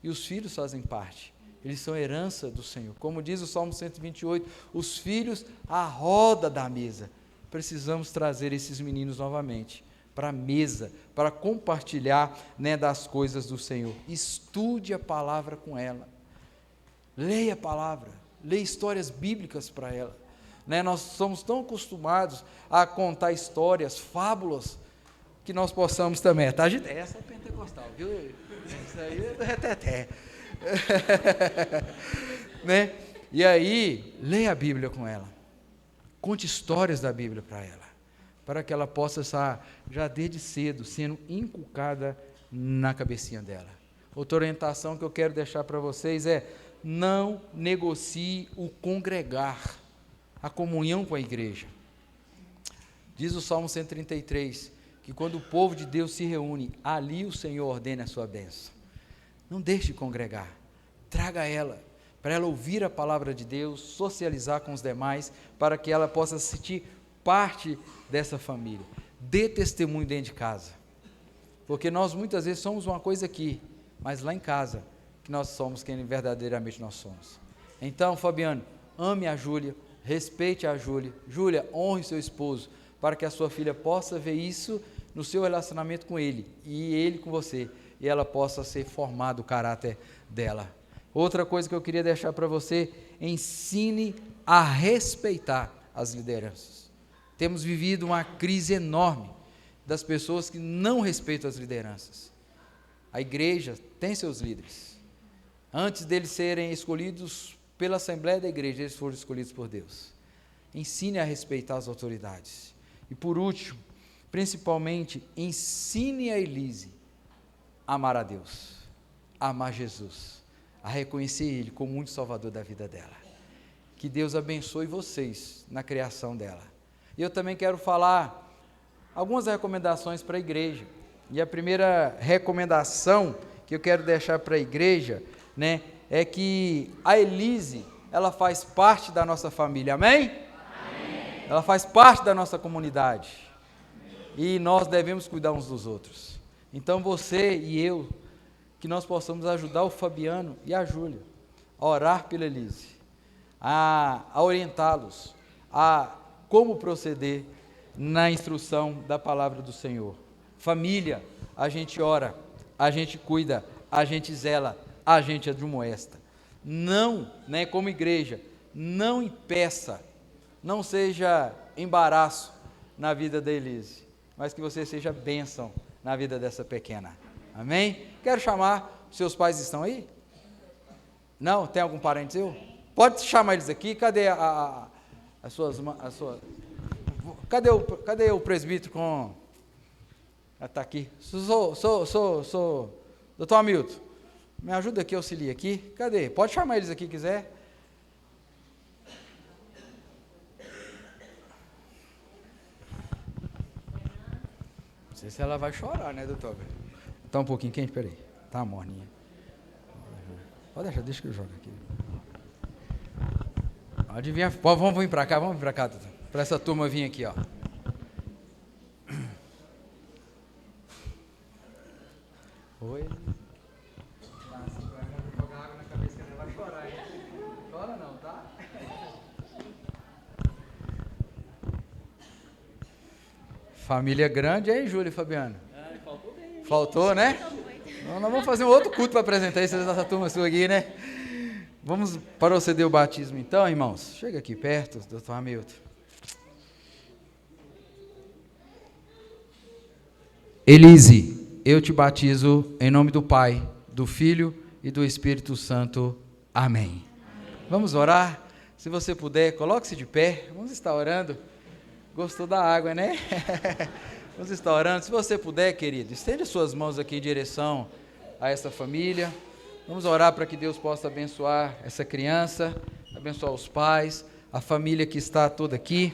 E os filhos fazem parte, eles são herança do Senhor. Como diz o Salmo 128, os filhos à roda da mesa. Precisamos trazer esses meninos novamente para a mesa, para compartilhar, né, das coisas do Senhor. Estude a palavra com ela, leia a palavra, leia histórias bíblicas para ela, né? Nós somos tão acostumados a contar histórias, fábulas, que nós possamos também, essa é pentecostal, viu? Isso aí é do reteté. Né? E aí, leia a Bíblia com ela, conte histórias da Bíblia para ela, para que ela possa estar, já desde cedo, sendo inculcada na cabecinha dela. Outra orientação que eu quero deixar para vocês é: não negocie o congregar, a comunhão com a igreja. Diz o Salmo 133, que quando o povo de Deus se reúne, ali o Senhor ordena a sua bênção. Não deixe de congregar, traga ela, para ela ouvir a palavra de Deus, socializar com os demais, para que ela possa se sentir parte dessa família. Dê testemunho dentro de casa, porque nós muitas vezes somos uma coisa aqui, mas lá em casa, que nós somos quem verdadeiramente nós somos. Então, Fabiano, ame a Júlia, respeite a Júlia. Júlia, honre seu esposo, para que a sua filha possa ver isso no seu relacionamento com ele, e ele com você, e ela possa ser formado o caráter dela. Outra coisa que eu queria deixar para você: ensine a respeitar as lideranças. Temos vivido uma crise enorme das pessoas que não respeitam as lideranças. A igreja tem seus líderes. Antes deles serem escolhidos pela Assembleia da Igreja, eles foram escolhidos por Deus. Ensine a respeitar as autoridades. E por último, principalmente, ensine a Elise a amar a Deus, a amar Jesus, a reconhecer Ele como o único Salvador da vida dela. Que Deus abençoe vocês na criação dela. E eu também quero falar algumas recomendações para a igreja. E a primeira recomendação que eu quero deixar para a igreja, né, é que a Elise, ela faz parte da nossa família, amém? Amém. Ela faz parte da nossa comunidade, e nós devemos cuidar uns dos outros. Então você e eu, que nós possamos ajudar o Fabiano e a Júlia a orar pela Elise, a orientá-los a como proceder na instrução da palavra do Senhor. Família, a gente ora, a gente cuida, a gente zela, a gente admoesta. Não, né, como igreja, não impeça, não seja embaraço na vida da Elise, mas que você seja bênção na vida dessa pequena. Amém? Quero chamar, seus pais estão aí? Não? Tem algum parente seu? Pode chamar eles aqui. Cadê as suas... Cadê o presbítero com... Está aqui. Sou doutor Hamilton. Me ajuda aqui, auxilia aqui. Cadê? Pode chamar eles aqui, quiser. Não sei se ela vai chorar, né, doutor? Está um pouquinho quente, peraí. Tá morninha. Pode deixar, deixa que eu jogo aqui. Pode vir, vamos vir para cá, doutor. Para essa turma vir aqui, ó. Oi. Jogar água na cabeça que ela vai chorar, hein? Chora não, tá? Família grande, hein, Júlio e Fabiano? Faltou bem. Faltou, né? Nós vamos fazer um outro culto para apresentar essa turma sua aqui, né? Vamos proceder o batismo então, irmãos. Chega aqui perto, doutor Hamilton. Elise, eu te batizo em nome do Pai, do Filho e do Espírito Santo. Amém. Vamos orar? Se você puder, coloque-se de pé. Vamos estar orando. Gostou da água, né? Vamos estar orando. Se você puder, querido, estende suas mãos aqui em direção a essa família. Vamos orar para que Deus possa abençoar essa criança, abençoar os pais, a família que está toda aqui.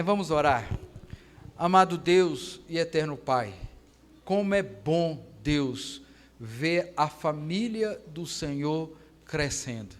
Vamos orar. Amado Deus e eterno Pai, como é bom, Deus, ver a família do Senhor crescendo.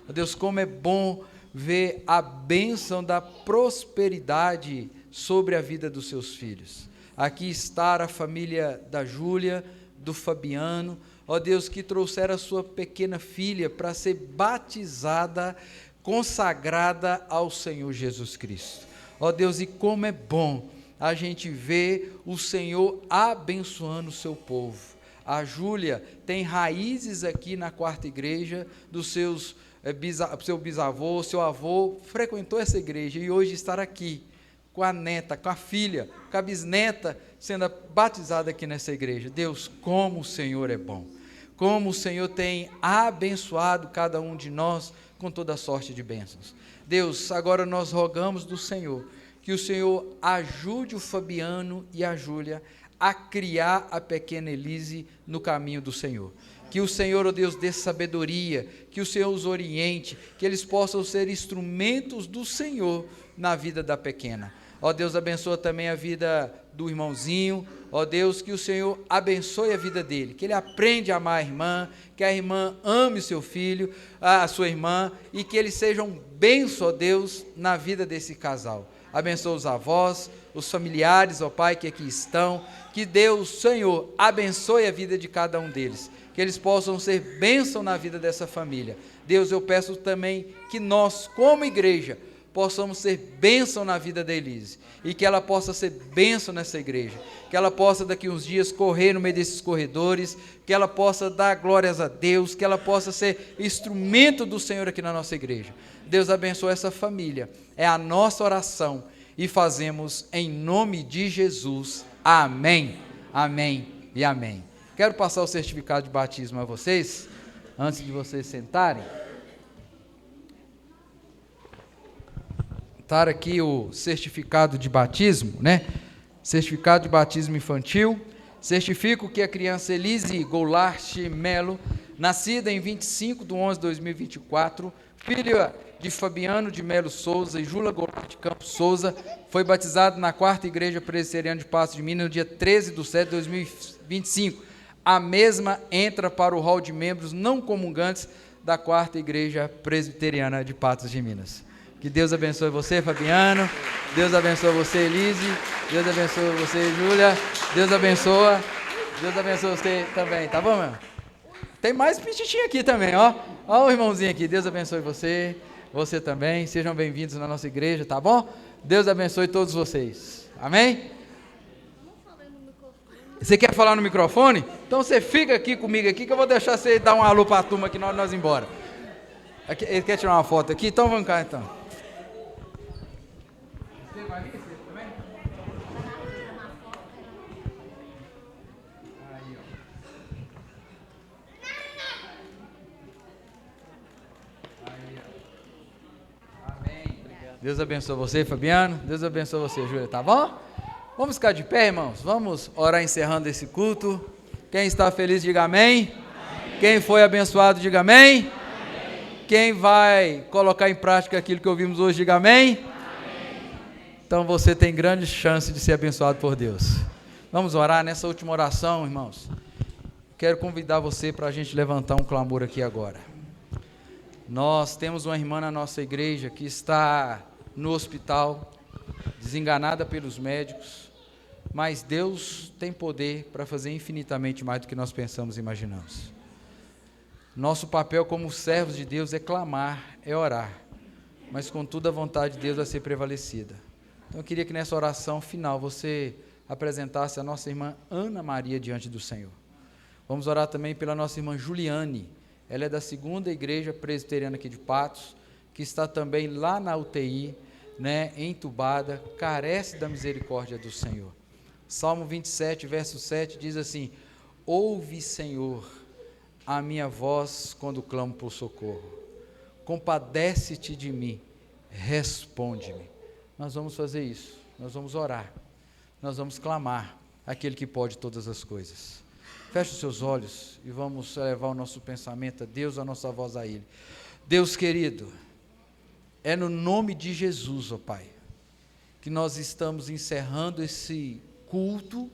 Deus, como é bom ver a bênção da prosperidade sobre a vida dos seus filhos. Aqui está a família da Júlia, do Fabiano, ó Deus, que trouxeram a sua pequena filha para ser batizada, consagrada ao Senhor Jesus Cristo. Ó Deus, e como é bom a gente ver o Senhor abençoando o seu povo. A Júlia tem raízes aqui na Quarta Igreja, dos seu bisavô, seu avô frequentou essa igreja e hoje está aqui com a neta, com a filha, com a bisneta sendo batizada aqui nessa igreja. Deus, como o Senhor é bom, como o Senhor tem abençoado cada um de nós com toda sorte de bênçãos. Deus, agora nós rogamos do Senhor, que o Senhor ajude o Fabiano e a Júlia a criar a pequena Elise no caminho do Senhor. Que o Senhor, ó Deus, dê sabedoria, que o Senhor os oriente, que eles possam ser instrumentos do Senhor na vida da pequena. Ó Deus, abençoa também a vida do irmãozinho, ó Deus, que o Senhor abençoe a vida dele, que ele aprenda a amar a irmã, que a irmã ame seu filho, a sua irmã, e que eles sejam bênção, ó Deus, na vida desse casal. Abençoa os avós, os familiares, ó Pai, que aqui estão, que Deus, Senhor, abençoe a vida de cada um deles, que eles possam ser bênção na vida dessa família. Deus, eu peço também que nós, como igreja, possamos ser bênção na vida da Elise, e que ela possa ser bênção nessa igreja, que ela possa daqui uns dias correr no meio desses corredores, que ela possa dar glórias a Deus, que ela possa ser instrumento do Senhor aqui na nossa igreja. Deus abençoe essa família, é a nossa oração, e fazemos em nome de Jesus, amém, amém e amém. Quero passar o certificado de batismo a vocês, antes de vocês sentarem. Está aqui o certificado de batismo, né? Certificado de batismo infantil. Certifico que a criança Elise Goulart Melo, nascida em 25/11/2024, filha de Fabiano de Melo Souza e Júlia Goulart Campos Souza, foi batizada na Quarta Igreja Presbiteriana de Patos de Minas no dia 13/7/2025. A mesma entra para o rol de membros não comungantes da Quarta Igreja Presbiteriana de Patos de Minas. Que Deus abençoe você, Fabiano. Deus abençoe você, Elise. Deus abençoe você, Júlia. Deus abençoe você também, tá bom, meu? Tem mais pititinho aqui também, ó. Ó o irmãozinho aqui. Deus abençoe você, você também. Sejam bem-vindos na nossa igreja, tá bom? Deus abençoe todos vocês. Amém? Você quer falar no microfone? Então você fica aqui comigo aqui, que eu vou deixar você dar um alô para a turma aqui, nós ir embora. Aqui, ele quer tirar uma foto aqui? Então vamos cá, então. Você vai vir, você também? Aí, ó. Aí, ó. Amém. Deus abençoe você, Fabiano. Deus abençoe você, Júlia, tá bom? Vamos ficar de pé, irmãos? Vamos orar encerrando esse culto. Quem está feliz, diga amém. Amém. Quem foi abençoado, diga amém. Amém. Quem vai colocar em prática aquilo que ouvimos hoje, diga amém. Amém. Então você tem grande chance de ser abençoado por Deus. Vamos orar nessa última oração, irmãos. Quero convidar você para a gente levantar um clamor aqui agora. Nós temos uma irmã na nossa igreja que está no hospital, desenganada pelos médicos, mas Deus tem poder para fazer infinitamente mais do que nós pensamos e imaginamos. Nosso papel como servos de Deus é clamar, é orar, mas contudo a vontade de Deus vai ser prevalecida. Então eu queria que nessa oração final você apresentasse a nossa irmã Ana Maria diante do Senhor. Vamos orar também pela nossa irmã Juliane, ela é da 2ª Igreja Presbiteriana aqui de Patos, que está também lá na UTI, entubada, carece da misericórdia do Senhor. Salmo 27, verso 7 diz assim: ouve, Senhor, a minha voz quando clamo por socorro, compadece-te de mim, responde-me. Nós vamos fazer isso, nós vamos orar, nós vamos clamar àquele que pode todas as coisas. Feche os seus olhos e vamos elevar o nosso pensamento a Deus, a nossa voz a Ele. Deus querido, é no nome de Jesus, ó Pai, que nós estamos encerrando esse culto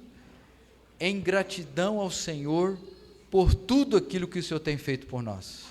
em gratidão ao Senhor por tudo aquilo que o Senhor tem feito por nós.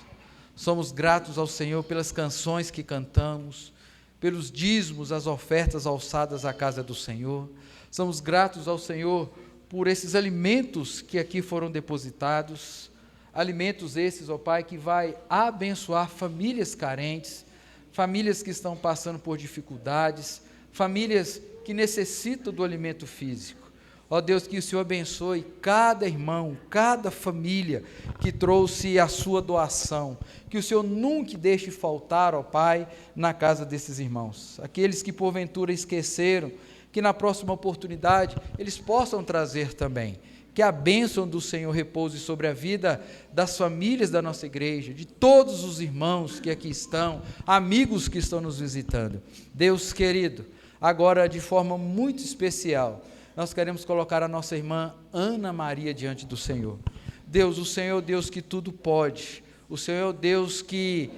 Somos gratos ao Senhor pelas canções que cantamos, pelos dízimos, as ofertas alçadas à casa do Senhor. Somos gratos ao Senhor por esses alimentos que aqui foram depositados, alimentos esses, ó Pai, que vai abençoar famílias carentes, famílias que estão passando por dificuldades, famílias que necessitam do alimento físico. Ó Deus, que o Senhor abençoe cada irmão, cada família que trouxe a sua doação, que o Senhor nunca deixe faltar, ó Pai, na casa desses irmãos. Aqueles que porventura esqueceram, que na próxima oportunidade eles possam trazer também. Que a bênção do Senhor repouse sobre a vida das famílias da nossa igreja, de todos os irmãos que aqui estão, amigos que estão nos visitando. Deus querido, agora de forma muito especial, nós queremos colocar a nossa irmã Ana Maria diante do Senhor. Deus, o Senhor é o Deus que tudo pode, o Senhor é o Deus que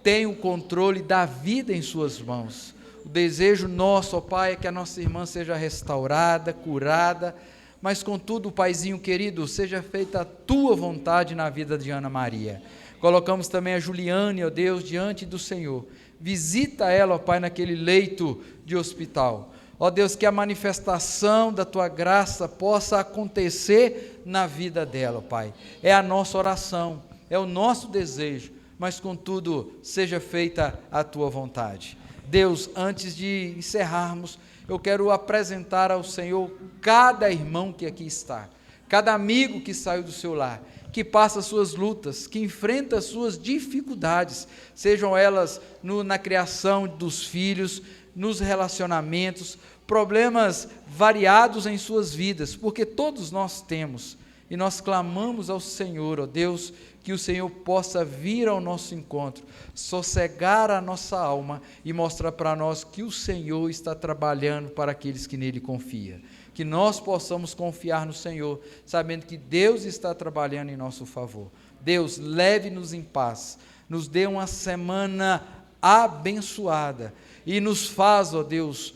tem o controle da vida em suas mãos. O desejo nosso, ó Pai, é que a nossa irmã seja restaurada, curada, mas contudo, Paizinho querido, seja feita a Tua vontade na vida de Ana Maria. Colocamos também a Juliane, ó Deus, diante do Senhor. Visita ela, ó Pai, naquele leito de hospital. Ó Deus, que a manifestação da Tua graça possa acontecer na vida dela, ó Pai. É a nossa oração, é o nosso desejo, mas contudo, seja feita a Tua vontade. Deus, antes de encerrarmos, eu quero apresentar ao Senhor cada irmão que aqui está, cada amigo que saiu do seu lar, que passa suas lutas, que enfrenta suas dificuldades, sejam elas na criação dos filhos, nos relacionamentos, problemas variados em suas vidas, porque todos nós temos, e nós clamamos ao Senhor, ó Deus, que o Senhor possa vir ao nosso encontro, sossegar a nossa alma e mostrar para nós que o Senhor está trabalhando para aqueles que nele confiam. Que nós possamos confiar no Senhor, sabendo que Deus está trabalhando em nosso favor. Deus, leve-nos em paz, nos dê uma semana abençoada e nos faz, ó Deus,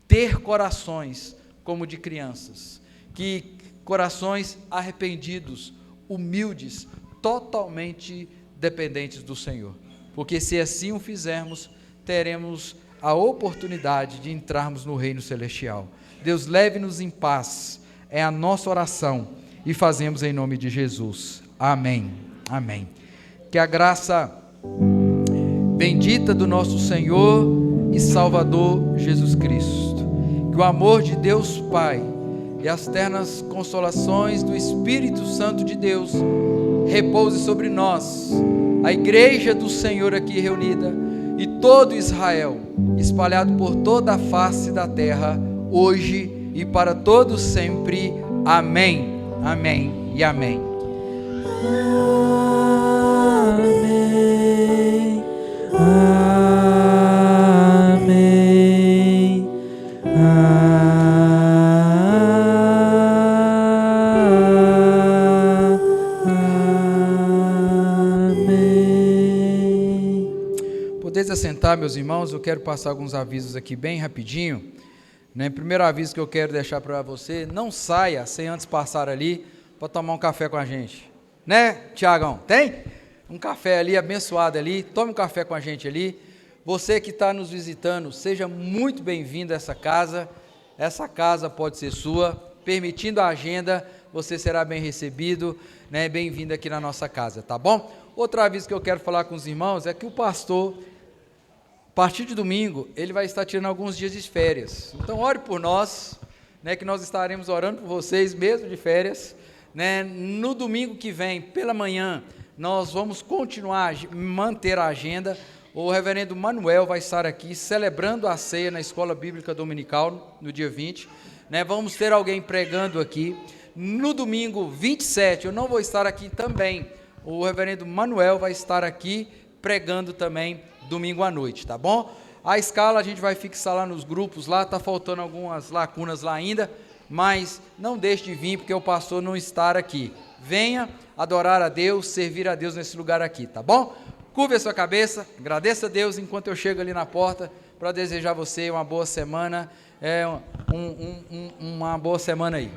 ter corações como de crianças, que corações arrependidos, humildes, totalmente dependentes do Senhor, porque se assim o fizermos, teremos a oportunidade de entrarmos no reino celestial. Deus, leve-nos em paz, é a nossa oração, e fazemos em nome de Jesus. Amém, amém. Que a graça bendita do nosso Senhor e Salvador Jesus Cristo, que o amor de Deus Pai, e as ternas consolações do Espírito Santo de Deus repouse sobre nós, a igreja do Senhor aqui reunida, e todo Israel, espalhado por toda a face da terra, hoje e para todos sempre. Amém, amém e amém. Amém, amém, amém. Podeis assentar, meus irmãos, eu quero passar alguns avisos aqui bem rapidinho. Primeiro aviso que eu quero deixar para você: não saia sem antes passar ali para tomar um café com a gente, né, Tiagão? Tem? Um café ali, abençoado ali, tome um café com a gente ali. Você que está nos visitando, seja muito bem-vindo a essa casa pode ser sua, permitindo a agenda, você será bem recebido, né, bem-vindo aqui na nossa casa, tá bom? Outro aviso que eu quero falar com os irmãos é que o pastor, a partir de domingo, ele vai estar tirando alguns dias de férias. Então, ore por nós, né, que nós estaremos orando por vocês, mesmo de férias. Né? No domingo que vem, pela manhã, nós vamos continuar, manter a agenda. O reverendo Manuel vai estar aqui, celebrando a ceia na Escola Bíblica Dominical, no dia 20. Né? Vamos ter alguém pregando aqui. No domingo 27, eu não vou estar aqui também. O reverendo Manuel vai estar aqui, pregando também, domingo à noite, tá bom? A escala a gente vai fixar lá nos grupos, lá está faltando algumas lacunas lá ainda, mas não deixe de vir, porque o pastor não estar aqui. Venha adorar a Deus, servir a Deus nesse lugar aqui, tá bom? Curve a sua cabeça, agradeça a Deus enquanto eu chego ali na porta, para desejar a você uma boa semana, uma boa semana aí.